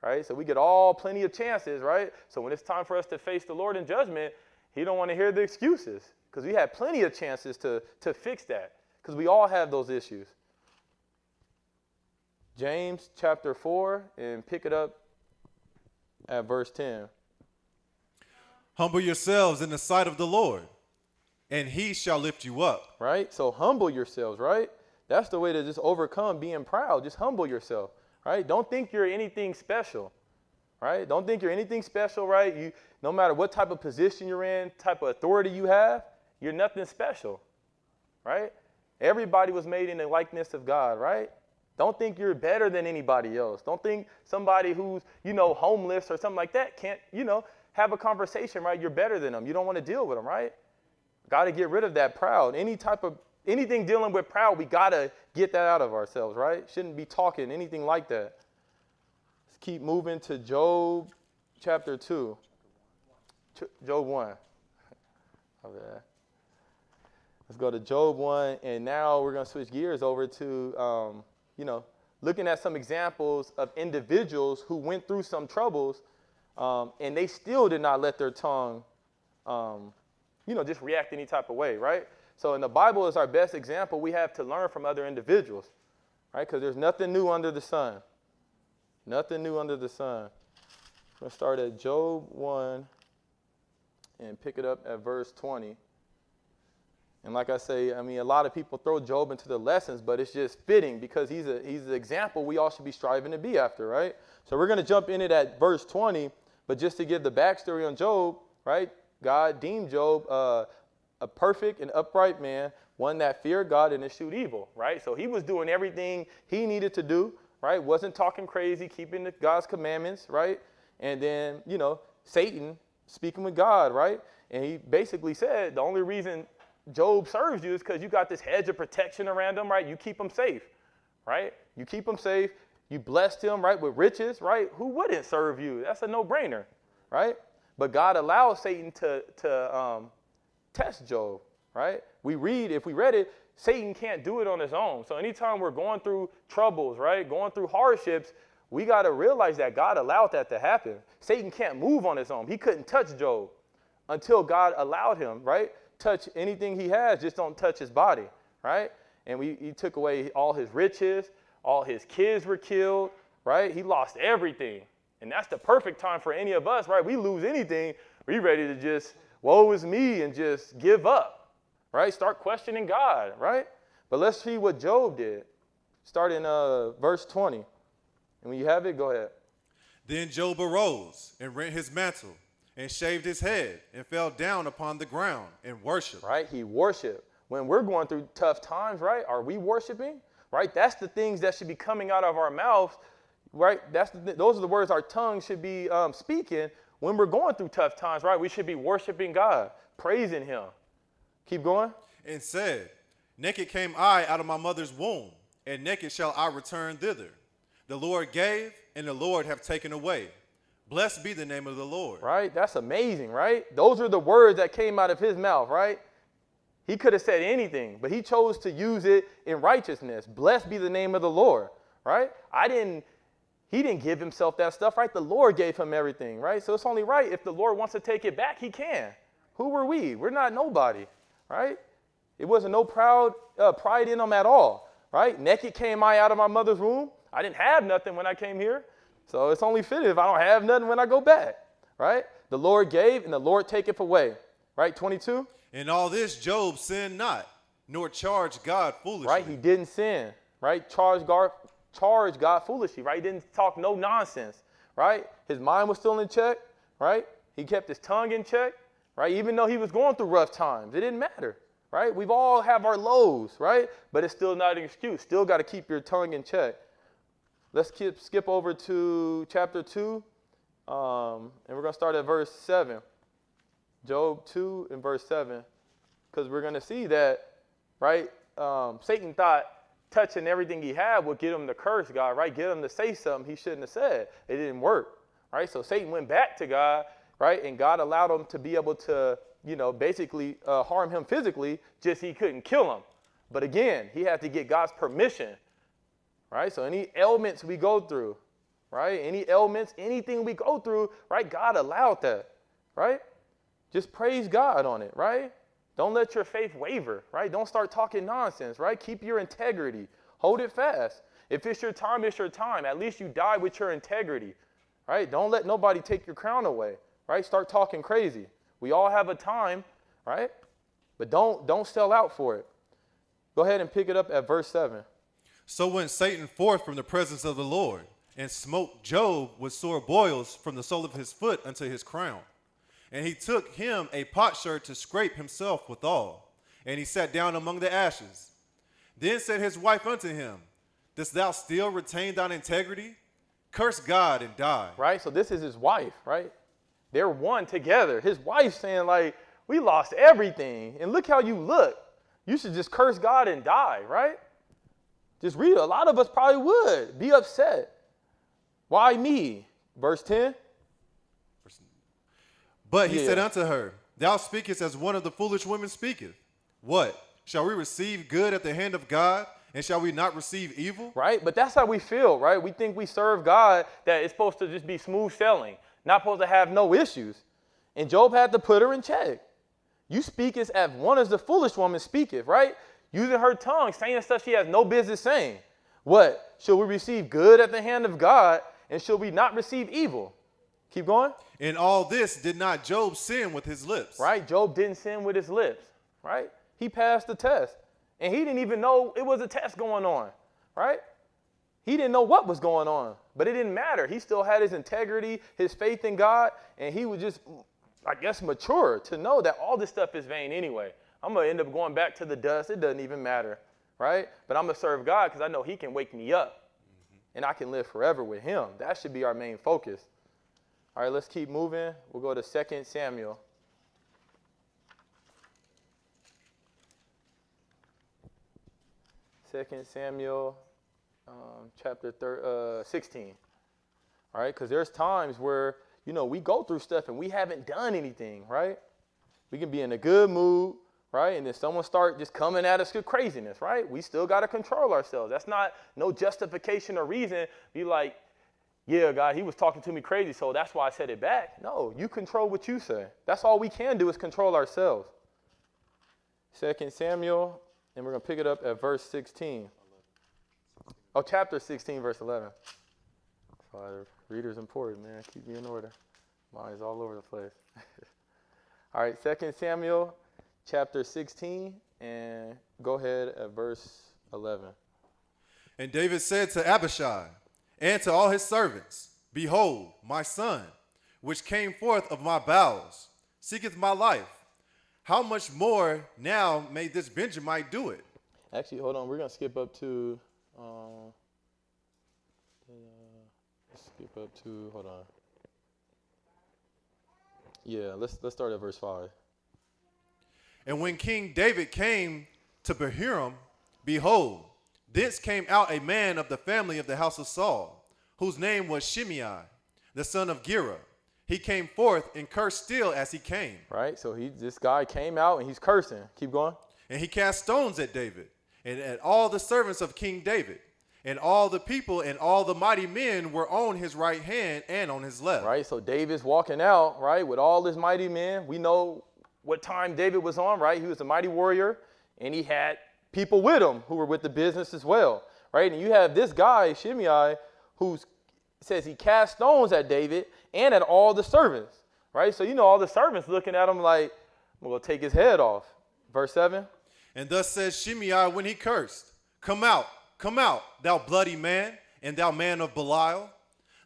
right? So we get plenty of chances, right? So when it's time for us to face the Lord in judgment, he don't want to hear the excuses, because we had plenty of chances to fix that, because we all have those issues. James chapter 4, and pick it up at verse 10. Humble yourselves in the sight of the Lord, and he shall lift you up. Right? So humble yourselves, right? That's the way to just overcome being proud. Just humble yourself, right? Don't think you're anything special, right? Don't think you're anything special, right? No matter what type of position you're in, type of authority you have, you're nothing special, right? Everybody was made in the likeness of God, right? Don't think you're better than anybody else. Don't think somebody who's, homeless or something like that can't, have a conversation, right? You're better than them. You don't want to deal with them, right? Got to get rid of that proud. Anything dealing with proud, we got to get that out of ourselves, right? Shouldn't be talking anything like that. Let's keep moving to Job chapter 2. Job 1. Let's go to Job 1, and now we're going to switch gears over to, looking at some examples of individuals who went through some troubles, and they still did not let their tongue, just react any type of way, right? So in the Bible is our best example we have to learn from other individuals, right? Because there's nothing new under the sun. Nothing new under the sun. We're going to start at Job 1 and pick it up at verse 20. And like I say, a lot of people throw Job into the lessons, but it's just fitting because he's the example we all should be striving to be after, right? So we're going to jump in it at verse 20, but just to give the backstory on Job, right? God deemed Job a perfect and upright man, one that feared God and eschewed evil, right? So he was doing everything he needed to do, right? Wasn't talking crazy, keeping God's commandments, right? And then, Satan speaking with God, right? And he basically said the only reason Job serves you is because you got this hedge of protection around him, right? You keep him safe, right? You keep him safe. You blessed him, right, with riches, right? Who wouldn't serve you? That's a no-brainer, right? But God allowed Satan to test Job, right? If we read it, Satan can't do it on his own. So anytime we're going through troubles, right, going through hardships, we got to realize that God allowed that to happen. Satan can't move on his own. He couldn't touch Job until God allowed him, right? Touch anything he has, just don't touch his body, right? And he took away all his riches, all his kids were killed, right? He lost everything. And that's the perfect time for any of us, right? We lose anything, we ready to just, woe is me, and just give up, right? Start questioning God, right? But let's see what Job did. Start in verse 20. And when you have it, go ahead. Then Job arose and rent his mantle and shaved his head and fell down upon the ground and worshiped. Right? He worshiped. When we're going through tough times, right? Are we worshiping? Right? That's the things that should be coming out of our mouths, right? Those are the words our tongue should be speaking when we're going through tough times, right? We should be worshiping God, praising him. Keep going. And said, naked came I out of my mother's womb, and naked shall I return thither. The Lord gave, and the Lord hath taken away. Blessed be the name of the Lord. Right? That's amazing, right? Those are the words that came out of his mouth, right? He could have said anything, but he chose to use it in righteousness. Blessed be the name of the Lord, right? He didn't give himself that stuff, right? The Lord gave him everything, right? So it's only right if the Lord wants to take it back, he can. Who were we? We're not nobody, right? It wasn't no pride in him at all, right? Naked came I out of my mother's womb. I didn't have nothing when I came here. So it's only fitting if I don't have nothing when I go back, right? The Lord gave and the Lord taketh away, right? 22. In all this, Job sinned not, nor charged God foolishly. Right? He didn't sin, right? Charged God foolishly, right? He didn't talk no nonsense, right? His mind was still in check, right? He kept his tongue in check, right? Even though he was going through rough times, it didn't matter, right? We've all have our lows, right? But it's still not an excuse. Still got to keep your tongue in check. Let's skip over to chapter 2, and we're going to start at verse 7. Job 2 and verse 7, because we're going to see that, right? Satan thought touching everything he had would get him to curse God, right? Get him to say something he shouldn't have said. It didn't work, right? So Satan went back to God, right? And God allowed him to be able to, basically harm him physically, just he couldn't kill him. But again, he had to get God's permission, right? So any ailments we go through, right? Any ailments, anything we go through, right? God allowed that, right? Just praise God on it, right? Don't let your faith waver, right? Don't start talking nonsense, right? Keep your integrity. Hold it fast. If it's your time, it's your time. At least you die with your integrity, right? Don't let nobody take your crown away, right? Start talking crazy. We all have a time, right? But don't sell out for it. Go ahead and pick it up at verse 7. So went Satan forth from the presence of the Lord, and smote Job with sore boils from the sole of his foot unto his crown. And he took him a potsherd to scrape himself withal, and he sat down among the ashes. Then said his wife unto him, Dost thou still retain thine integrity? Curse God and die. Right? So this is his wife, right? They're one together. His wife saying, like, we lost everything, and look how you look. You should just curse God and die, right? Just read it. A lot of us probably would be upset. Why me? Verse 10. But he said unto her, Thou speakest as one of the foolish women speaketh. What? Shall we receive good at the hand of God, and shall we not receive evil? Right? But that's how we feel, right? We think we serve God, that it's supposed to just be smooth sailing, not supposed to have no issues. And Job had to put her in check. You speak as one as the foolish woman speaketh, right? Using her tongue, saying stuff she has no business saying. What? Shall we receive good at the hand of God, and shall we not receive evil? Keep going. In all this did not Job sin with his lips. Right? Job didn't sin with his lips, right? He passed the test. And he didn't even know it was a test going on, right? He didn't know what was going on, but it didn't matter. He still had his integrity, his faith in God, and he was just, I guess, mature to know that all this stuff is vain anyway. I'm going to end up going back to the dust. It doesn't even matter, right? But I'm going to serve God because I know he can wake me up, and I can live forever with him. That should be our main focus. All right, let's keep moving. We'll go to 2 Samuel. Second Samuel, chapter 16. All right, because there's times where, we go through stuff and we haven't done anything, right? We can be in a good mood, right? And then someone start just coming at us with craziness, right? We still got to control ourselves. That's not no justification or reason. Be like, yeah, God, he was talking to me crazy, so that's why I said it back. No, you control what you say. That's all we can do is control ourselves. 2 Samuel, and we're going to pick it up at verse 16. Oh, chapter 16, verse 11. So reader's important, man. Keep me in order. Mine's all over the place. All right, 2 Samuel, chapter 16, and go ahead at verse 11. And David said to Abishai, and to all his servants, Behold, my son, which came forth of my bowels, seeketh my life. How much more now may this Benjamite do it? Actually, hold on. We're going to skip up to, hold on. Yeah, let's start at verse 5. And when King David came to Bahurim, behold, thence came out a man of the family of the house of Saul, whose name was Shimei, the son of Gera. He came forth and cursed still as he came. Right, so this guy came out and he's cursing. Keep going. And he cast stones at David and at all the servants of King David. And all the people and all the mighty men were on his right hand and on his left. Right, so David's walking out, right, with all his mighty men. We know what time David was on, right? He was a mighty warrior, and he had people with him who were with the business as well, right? And you have this guy, Shimei, who says he cast stones at David and at all the servants, right? So, all the servants looking at him like, we'll take his head off. Verse 7. And thus says Shimei when he cursed, Come out, thou bloody man, and thou man of Belial.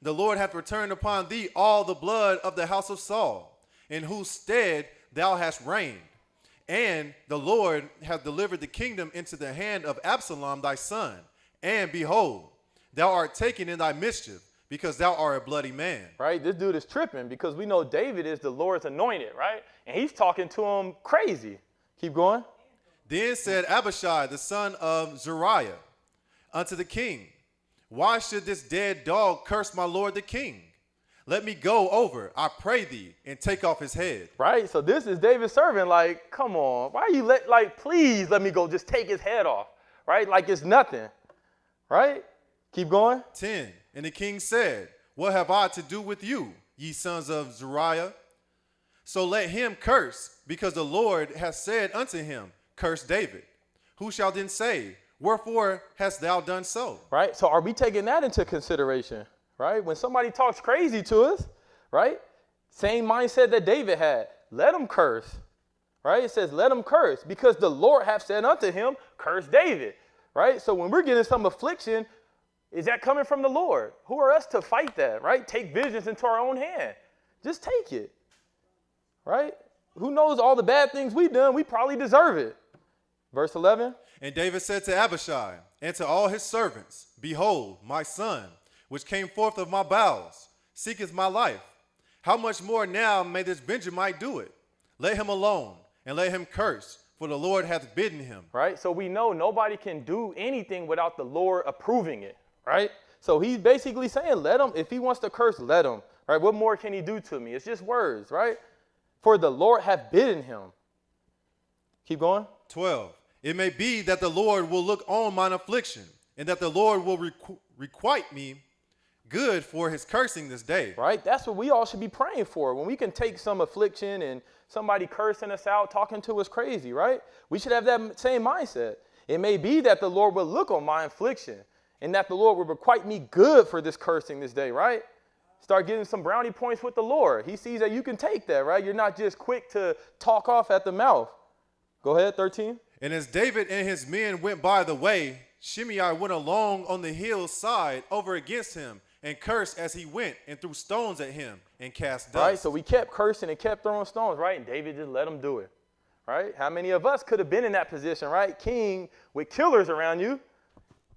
The Lord hath returned upon thee all the blood of the house of Saul, in whose stead thou hast reigned. And the Lord hath delivered the kingdom into the hand of Absalom thy son. And behold, thou art taken in thy mischief, because thou art a bloody man. Right? This dude is tripping because we know David is the Lord's anointed, right? And he's talking to him crazy. Keep going. Then said Abishai, the son of Zeruiah, unto the king, why should this dead dog curse my lord the king? Let me go over, I pray thee, and take off his head. Right? So this is David's servant, like, come on. Why you please let me go, just take his head off. Right? Like it's nothing. Right? Keep going. 10. And the king said, what have I to do with you, ye sons of Zeruiah? So let him curse, because the Lord hath said unto him, curse David. Who shall then say, wherefore hast thou done so? Right? So are we taking that into consideration? Right? When somebody talks crazy to us, right? Same mindset that David had. Let him curse. Right? It says, let him curse, because the Lord hath said unto him, curse David. Right? So when we're getting some affliction, is that coming from the Lord? Who are us to fight that, right? Take vengeance into our own hand. Just take it, right? Who knows all the bad things we've done? We probably deserve it. Verse 11. And David said to Abishai and to all his servants, behold, my son, which came forth of my bowels, seeketh my life. How much more now may this Benjamite do it? Let him alone, and let him curse, for the Lord hath bidden him. Right? So we know nobody can do anything without the Lord approving it. Right? So he's basically saying, let him, if he wants to curse, let him. Right? What more can he do to me? It's just words, right? For the Lord hath bidden him. Keep going. 12. It may be that the Lord will look on mine affliction, and that the Lord will requite me good for his cursing this day. Right? That's what we all should be praying for. When we can take some affliction and somebody cursing us out, talking to us crazy, right? We should have that same mindset. It may be that the Lord will look on my affliction, and that the Lord will requite me good for this cursing this day, right? Start getting some brownie points with the Lord. He sees that you can take that, right? You're not just quick to talk off at the mouth. Go ahead, 13. And as David and his men went by the way, Shimei went along on the hill's side over against him, and cursed as he went, and threw stones at him, and cast dust. Right, so we kept cursing and kept throwing stones, right? And David just let him do it, right? How many of us could have been in that position, right? King with killers around you,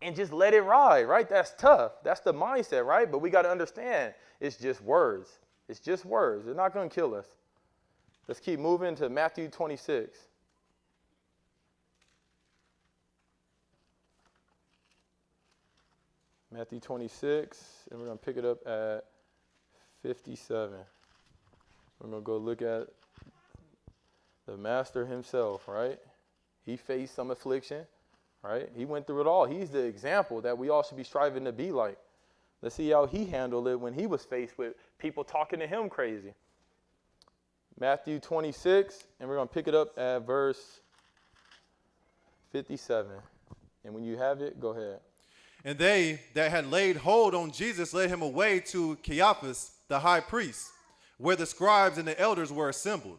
and just let it ride, right? That's tough. That's the mindset, right? But we got to understand, it's just words. It's just words. They're not going to kill us. Let's keep moving to Matthew 26. Matthew 26, and we're going to pick it up at 57. We're going to go look at the master himself, right? He faced some affliction. Right? He went through it all. He's the example that we all should be striving to be like. Let's see how he handled it when he was faced with people talking to him crazy. Matthew 26, and we're going to pick it up at verse 57. And when you have it, go ahead. And they that had laid hold on Jesus led him away to Caiaphas, the high priest, where the scribes and the elders were assembled.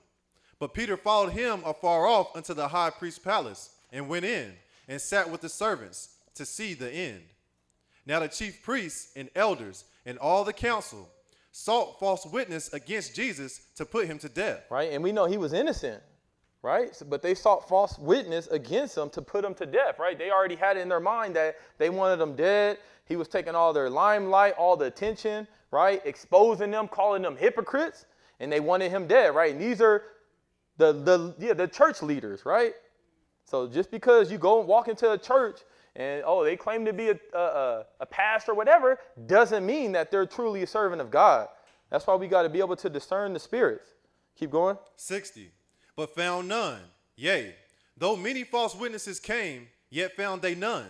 But Peter followed him afar off unto the high priest's palace, and went in, and sat with the servants to see the end. Now the chief priests and elders and all the council sought false witness against Jesus to put him to death. Right, and we know he was innocent, right? But they sought false witness against him to put him to death, right? They already had it in their mind that they wanted him dead. He was taking all their limelight, all the attention, right? Exposing them, calling them hypocrites, and they wanted him dead, right? And these are the church leaders, right? So just because you go and walk into a church and, they claim to be a pastor or whatever, doesn't mean that they're truly a servant of God. That's why we got to be able to discern the spirits. Keep going. 60. But found none. Yea, though many false witnesses came, yet found they none.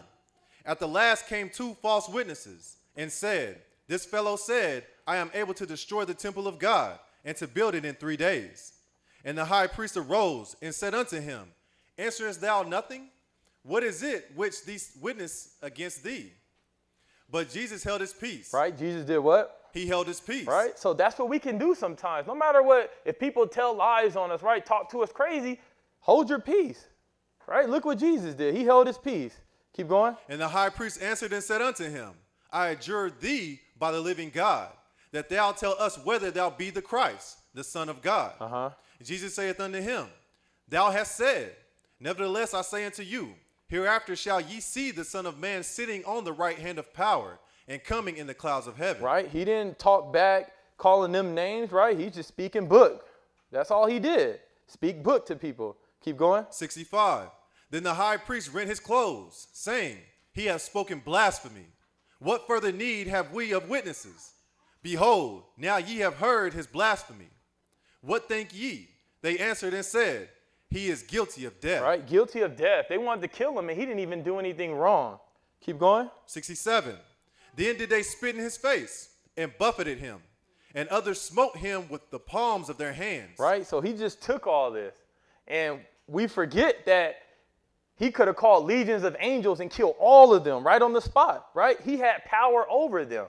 At the last came 2 false witnesses, and said, this fellow said, I am able to destroy the temple of God, and to build it in 3 days. And the high priest arose, and said unto him, answerest thou nothing? What is it which these witness against thee? But Jesus held his peace. Right? Jesus did what? He held his peace. Right? So that's what we can do sometimes. No matter what, if people tell lies on us, right, talk to us crazy, hold your peace. Right? Look what Jesus did. He held his peace. Keep going. And the high priest answered and said unto him, I adjure thee by the living God, that thou tell us whether thou be the Christ, the Son of God. Jesus saith unto him, Thou hast said, nevertheless I say unto you, hereafter shall ye see the Son of Man sitting on the right hand of power and coming in the clouds of heaven. Right? He didn't talk back calling them names, right? He's just speaking book. That's all he did. Speak book to people. Keep going. 65. Then the high priest rent his clothes, saying, he hath spoken blasphemy. What further need have we of witnesses? Behold, now ye have heard his blasphemy. What think ye? They answered and said, he is guilty of death. Right? Guilty of death. They wanted to kill him, and he didn't even do anything wrong. Keep going. 67. Then did they spit in his face and buffeted him, and others smote him with the palms of their hands. Right? So he just took all this. And we forget that he could have called legions of angels and killed all of them right on the spot. Right? He had power over them.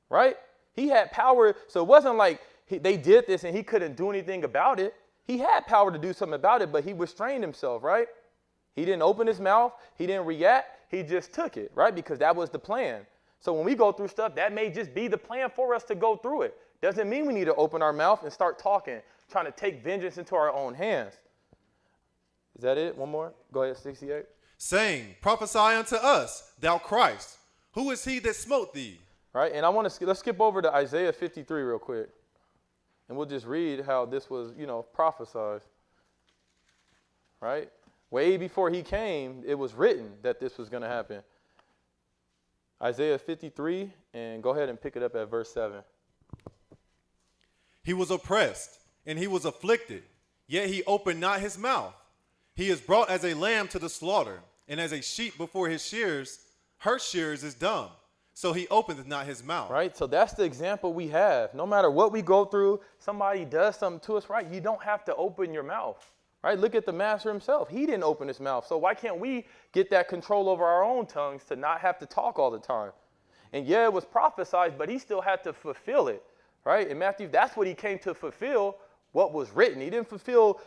Right? He had power. So it wasn't like they did this and he couldn't do anything about it. He had power to do something about it, but he restrained himself, right? He didn't open his mouth. He didn't react. He just took it, right? Because that was the plan. So when we go through stuff, that may just be the plan for us to go through it. Doesn't mean we need to open our mouth and start talking, trying to take vengeance into our own hands. Is that it? One more? Go ahead, 68. Saying, prophesy unto us, thou Christ. Who is he that smote thee? Right? And let's skip over to Isaiah 53 real quick. And we'll just read how this was, prophesied. Right? Way before he came, it was written that this was going to happen. Isaiah 53, and go ahead and pick it up at verse 7. He was oppressed, and he was afflicted, yet he opened not his mouth. He is brought as a lamb to the slaughter, and as a sheep before his shears, her shears is dumb. So he openeth not his mouth. Right? So that's the example we have. No matter what we go through, somebody does something to us, right? You don't have to open your mouth. Right? Look at the master himself. He didn't open his mouth. So why can't we get that control over our own tongues to not have to talk all the time? And yeah, it was prophesied, but he still had to fulfill it. Right? In Matthew, that's what he came to fulfill, what was written. He didn't fulfill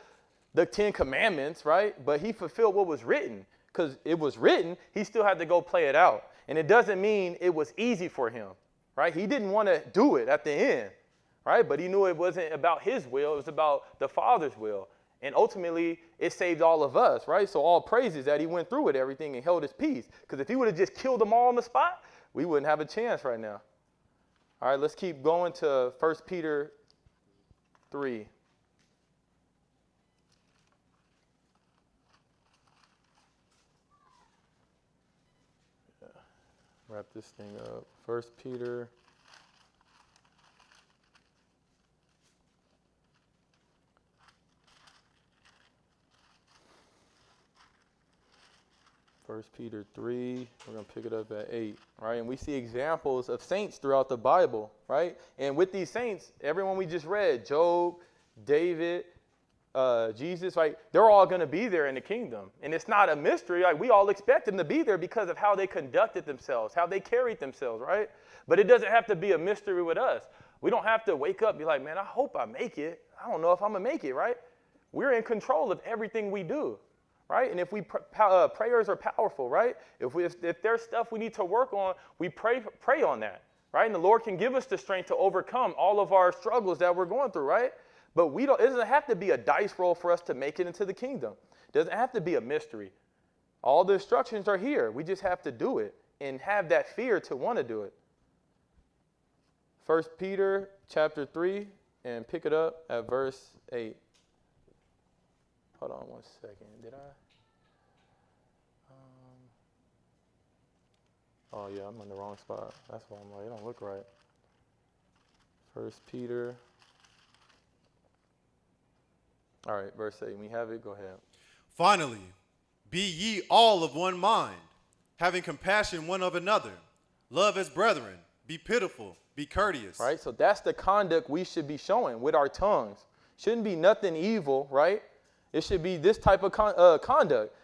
the 10 Commandments, right? But he fulfilled what was written. Because it was written, he still had to go play it out. And it doesn't mean it was easy for him, right? He didn't want to do it at the end, right? But he knew it wasn't about his will. It was about the Father's will. And ultimately, it saved all of us, right? So all praises that he went through with everything and held his peace. Because if he would have just killed them all on the spot, we wouldn't have a chance right now. All right, let's keep going to 1 Peter 3. Wrap this thing up. 1 Peter. First Peter 3, we're going to pick it up at 8, right? And we see examples of saints throughout the Bible, right? And with these saints, everyone we just read, Job, David, Jesus, right? They're all going to be there in the kingdom. And it's not a mystery. Like, we all expect them to be there because of how they conducted themselves, how they carried themselves, right? But it doesn't have to be a mystery with us. We don't have to wake up and be like, man, I hope I make it. I don't know if I'm going to make it, right? We're in control of everything we do, right? And if prayers are powerful, right? If there's stuff we need to work on, we pray on that, right? And the Lord can give us the strength to overcome all of our struggles that we're going through, right? But it doesn't have to be a dice roll for us to make it into the kingdom. It doesn't have to be a mystery. All the instructions are here. We just have to do it and have that fear to want to do it. 1 Peter chapter 3, and pick it up at verse 8. Hold on one second. Did I? Oh, yeah, I'm in the wrong spot. That's why I'm like, it don't look right. 1 Peter. All right, verse 8. We have it. Go ahead. Finally, be ye all of one mind, having compassion one of another. Love as brethren. Be pitiful. Be courteous. Right? So that's the conduct we should be showing with our tongues. Shouldn't be nothing evil, right? It should be this type of conduct.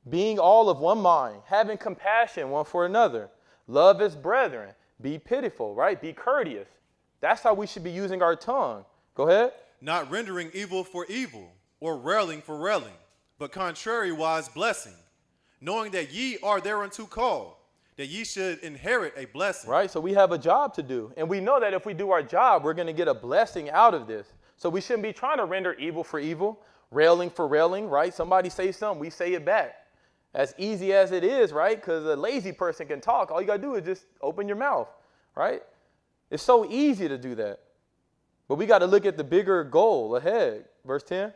Being all of one mind, having compassion one for another. Love as brethren. Be pitiful, right? Be courteous. That's how we should be using our tongue. Go ahead. Not rendering evil for evil, or railing for railing, but contrariwise blessing, knowing that ye are thereunto called, that ye should inherit a blessing. Right, so we have a job to do. And we know that if we do our job, we're going to get a blessing out of this. So we shouldn't be trying to render evil for evil, railing for railing, right? Somebody say something, we say it back. As easy as it is, right? Because a lazy person can talk. All you got to do is just open your mouth, right? It's so easy to do that. But we got to look at the bigger goal ahead. Verse 10.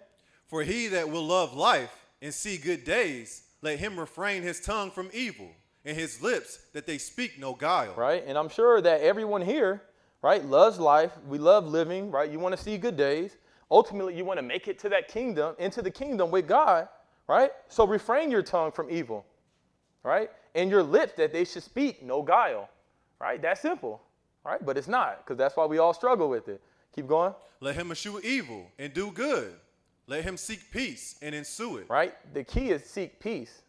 For he that will love life and see good days, let him refrain his tongue from evil, and his lips that they speak no guile. Right? And I'm sure that everyone here, right, loves life. We love living, right? You want to see good days. Ultimately, you want to make it to that kingdom, into the kingdom with God, right? So refrain your tongue from evil, right? And your lips that they should speak no guile, right? That's simple, right? But it's not, because that's why we all struggle with it. Keep going. Let him eschew evil and do good. Let him seek peace and ensue it. Right? The key is seek peace.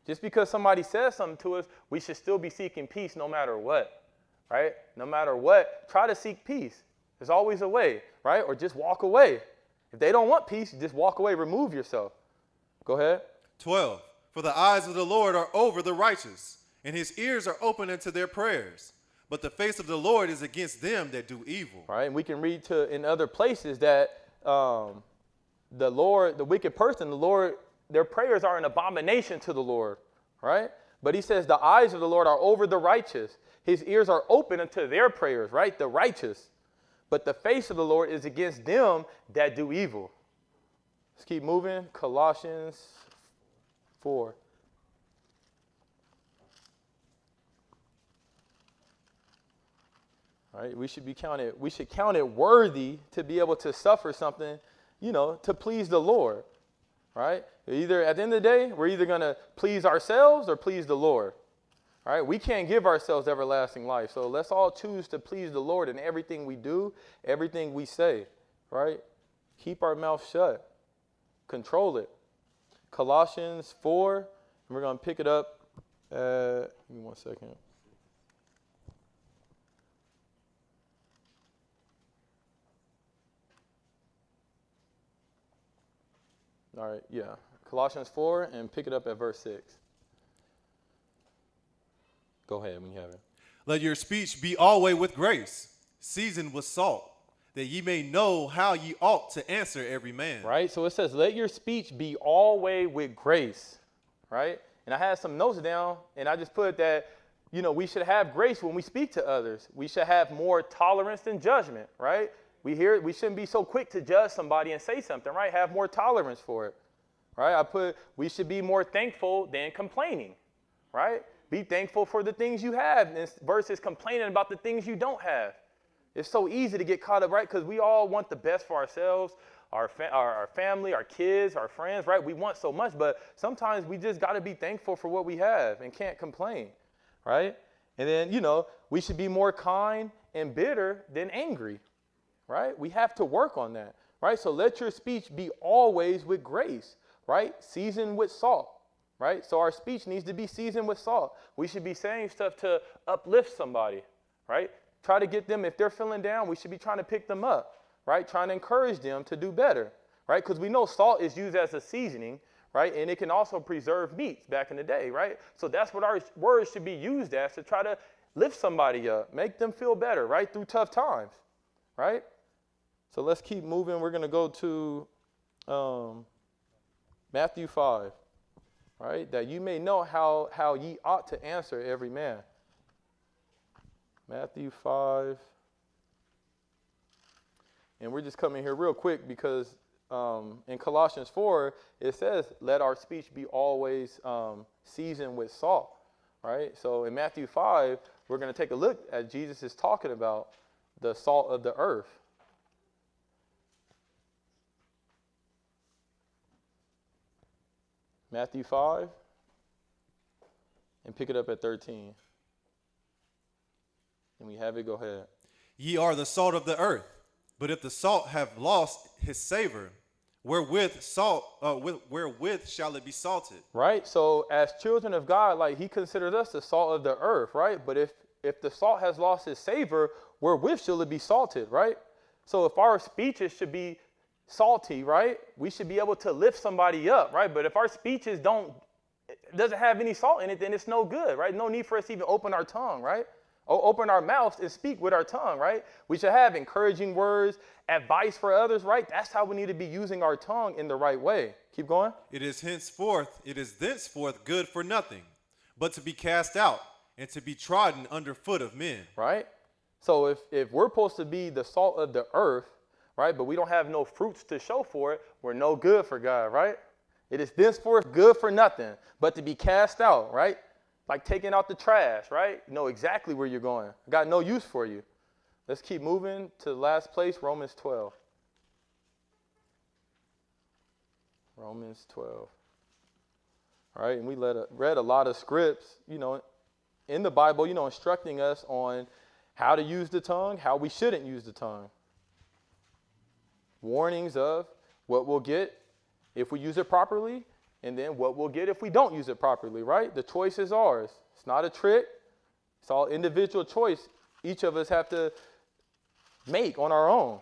Just because somebody says something to us, we should still be seeking peace no matter what, right? No matter what, try to seek peace. There's always a way, right? Or just walk away. If they don't want peace, just walk away, remove yourself. Go ahead. 12. For the eyes of the Lord are over the righteous, and his ears are open unto their prayers. But the face of the Lord is against them that do evil. Right? And we can read in other places that the Lord, the wicked person, the Lord, their prayers are an abomination to the Lord, right? But he says the eyes of the Lord are over the righteous. His ears are open unto their prayers, right? The righteous. But the face of the Lord is against them that do evil. Let's keep moving. Colossians 4. All right, we should count it worthy to be able to suffer something, to please the Lord, right? Either at the end of the day, we're either going to please ourselves or please the Lord, all right? We can't give ourselves everlasting life. So let's all choose to please the Lord in everything we do, everything we say, right? Keep our mouth shut. Control it. Colossians 4, and we're going to pick it up give me 1 second. All right, yeah. Colossians 4, and pick it up at verse 6. Go ahead when you have it. Let your speech be always with grace, seasoned with salt, that ye may know how ye ought to answer every man. Right, so it says, let your speech be always with grace, right? And I had some notes down, and I just put that, we should have grace when we speak to others. We should have more tolerance than judgment, right? We shouldn't be so quick to judge somebody and say something, right? Have more tolerance for it, right? I put, we should be more thankful than complaining, right? Be thankful for the things you have versus complaining about the things you don't have. It's so easy to get caught up, right? Because we all want the best for ourselves, our family, our kids, our friends, right? We want so much, but sometimes we just got to be thankful for what we have and can't complain, right? And then, we should be more kind and bitter than angry. Right? We have to work on that, right? So let your speech be always with grace, right? Seasoned with salt, right? So our speech needs to be seasoned with salt. We should be saying stuff to uplift somebody, right? Try to get them, if they're feeling down, we should be trying to pick them up, right? Trying to encourage them to do better, right? Because we know salt is used as a seasoning, right? And it can also preserve meats back in the day, right? So that's what our words should be used as, to try to lift somebody up, make them feel better, right? Through tough times, right? So let's keep moving. We're going to go to Matthew 5, right? That you may know how ye ought to answer every man. Matthew 5. And we're just coming here real quick because in Colossians 4, it says, let our speech be always seasoned with salt, right? So in Matthew 5, we're going to take a look at Jesus is talking about the salt of the earth. Matthew 5, and pick it up at 13. And we have it, go ahead. Ye are the salt of the earth, but if the salt have lost his savor, wherewith shall it be salted? Right, so as children of God, like he considers us the salt of the earth, right? But if the salt has lost its savor, wherewith shall it be salted, right? So if our speeches should be salty, right? We should be able to lift somebody up, right? But if our speeches doesn't have any salt in it, then it's no good, right? No need for us to even open our tongue, right? Open our mouths and speak with our tongue, right? We should have encouraging words, advice for others, right? That's how we need to be using our tongue in the right way. Keep going. It is thenceforth good for nothing, but to be cast out and to be trodden under foot of men. Right? So if we're supposed to be the salt of the earth, right, but we don't have no fruits to show for it, we're no good for God, right? It is thenceforth good for nothing, but to be cast out, right? Like taking out the trash, right? You know exactly where you're going. I got no use for you. Let's keep moving to the last place, Romans 12. Romans 12. All right, and we read a lot of scripts, you know, in the Bible, you know, instructing us on how to use the tongue, how we shouldn't use the tongue. Warnings of what we'll get if we use it properly, and then what we'll get if we don't use it properly, right? The choice is ours. It's not a trick. It's all individual choice each of us have to make on our own.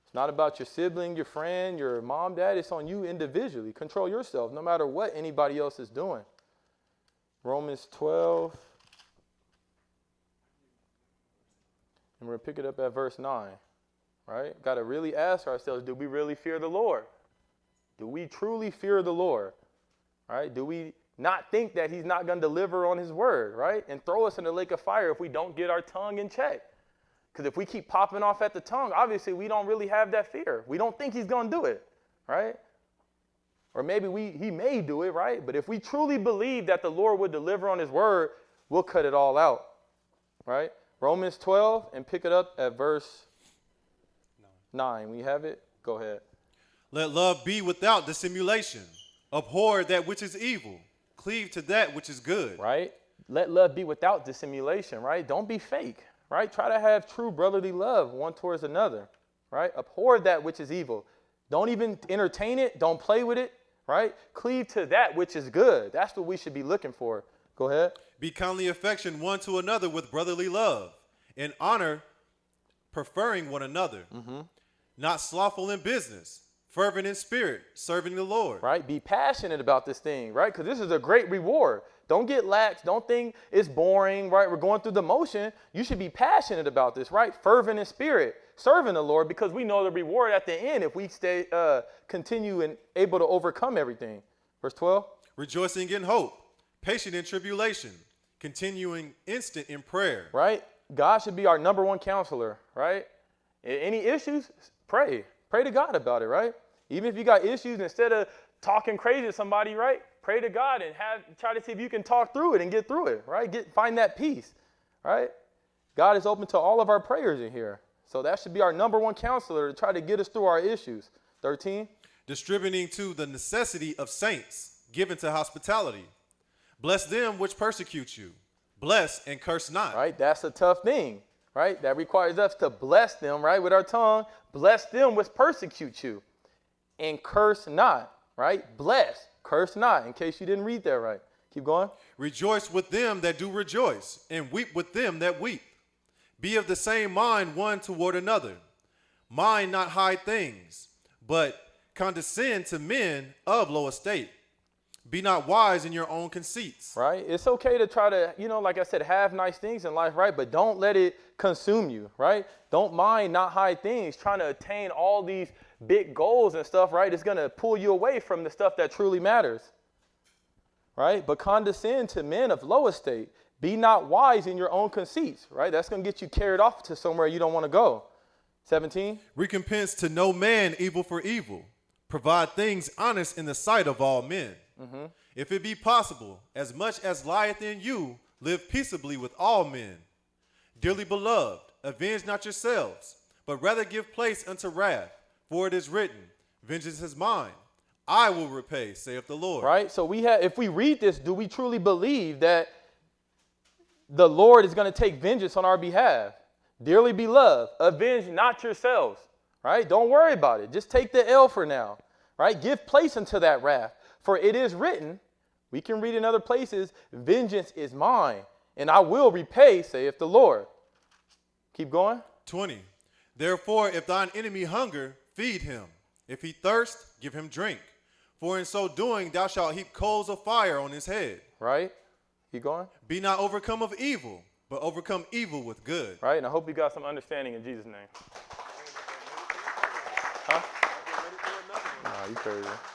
It's not about your sibling, your friend, your mom, dad. It's on you individually. Control yourself no matter what anybody else is doing. Romans 12. And we're going to pick it up at verse 9. Right? Got to really ask ourselves, do we really fear the Lord? Do we truly fear the Lord? Right? Do we not think that he's not going to deliver on his word, right? And throw us in the lake of fire if we don't get our tongue in check? Because if we keep popping off at the tongue, obviously we don't really have that fear. We don't think he's going to do it, right? Or maybe he may do it, right? But if we truly believe that the Lord would deliver on his word, we'll cut it all out, right? Romans 12, and pick it up at verse 9. We have it? Go ahead. Let love be without dissimulation. Abhor that which is evil. Cleave to that which is good. Right? Let love be without dissimulation, right? Don't be fake, right? Try to have true brotherly love one towards another, right? Abhor that which is evil. Don't even entertain it. Don't play with it, right? Cleave to that which is good. That's what we should be looking for. Go ahead. Be kindly affectioned one to another with brotherly love, in honor, preferring one another. Not slothful in business, fervent in spirit, serving the Lord. Right? Be passionate about this thing, right? Because this is a great reward. Don't get lax. Don't think it's boring, right? We're going through the motion. You should be passionate about this, right? Fervent in spirit, serving the Lord, because we know the reward at the end if we continue and able to overcome everything. Verse 12. Rejoicing in hope, patient in tribulation, continuing instant in prayer. Right? God should be our number one counselor, right? Any issues, pray. Pray to God about it, right? Even if you got issues, instead of talking crazy to somebody, right? Pray to God and try to see if you can talk through it and get through it, right? Find that peace, right? God is open to all of our prayers in here. So that should be our number one counselor to try to get us through our issues. 13. Distributing to the necessity of saints, given to hospitality. Bless them which persecute you. Bless and curse not. Right? That's a tough thing, right? That requires us to bless them, right? With our tongue. Bless them which persecute you. And curse not, right? Bless, curse not, in case you didn't read that right. Keep going. Rejoice with them that do rejoice, and weep with them that weep. Be of the same mind one toward another. Mind not high things, but condescend to men of low estate. Be not wise in your own conceits. Right? It's okay to try to, like I said, have nice things in life, right? But don't let it consume you, right? Don't mind not high things, trying to attain all these big goals and stuff, right? It's going to pull you away from the stuff that truly matters, right? But condescend to men of low estate. Be not wise in your own conceits, right? That's going to get you carried off to somewhere you don't want to go. 17. Recompense to no man evil for evil. Provide things honest in the sight of all men. If it be possible, as much as lieth in you, live peaceably with all men. Dearly beloved, avenge not yourselves, but rather give place unto wrath. For it is written, vengeance is mine. I will repay, saith the Lord. Right? So if we read this, do we truly believe that the Lord is going to take vengeance on our behalf? Dearly beloved, avenge not yourselves. Right? Don't worry about it. Just take the L for now. Right? Give place unto that wrath. For it is written, we can read in other places, vengeance is mine, and I will repay, saith the Lord. Keep going. 20. Therefore, if thine enemy hunger, feed him. If he thirst, give him drink. For in so doing, thou shalt heap coals of fire on his head. Right? Keep going. Be not overcome of evil, but overcome evil with good. Right? And I hope you got some understanding in Jesus' name. Huh? Nah, you crazy.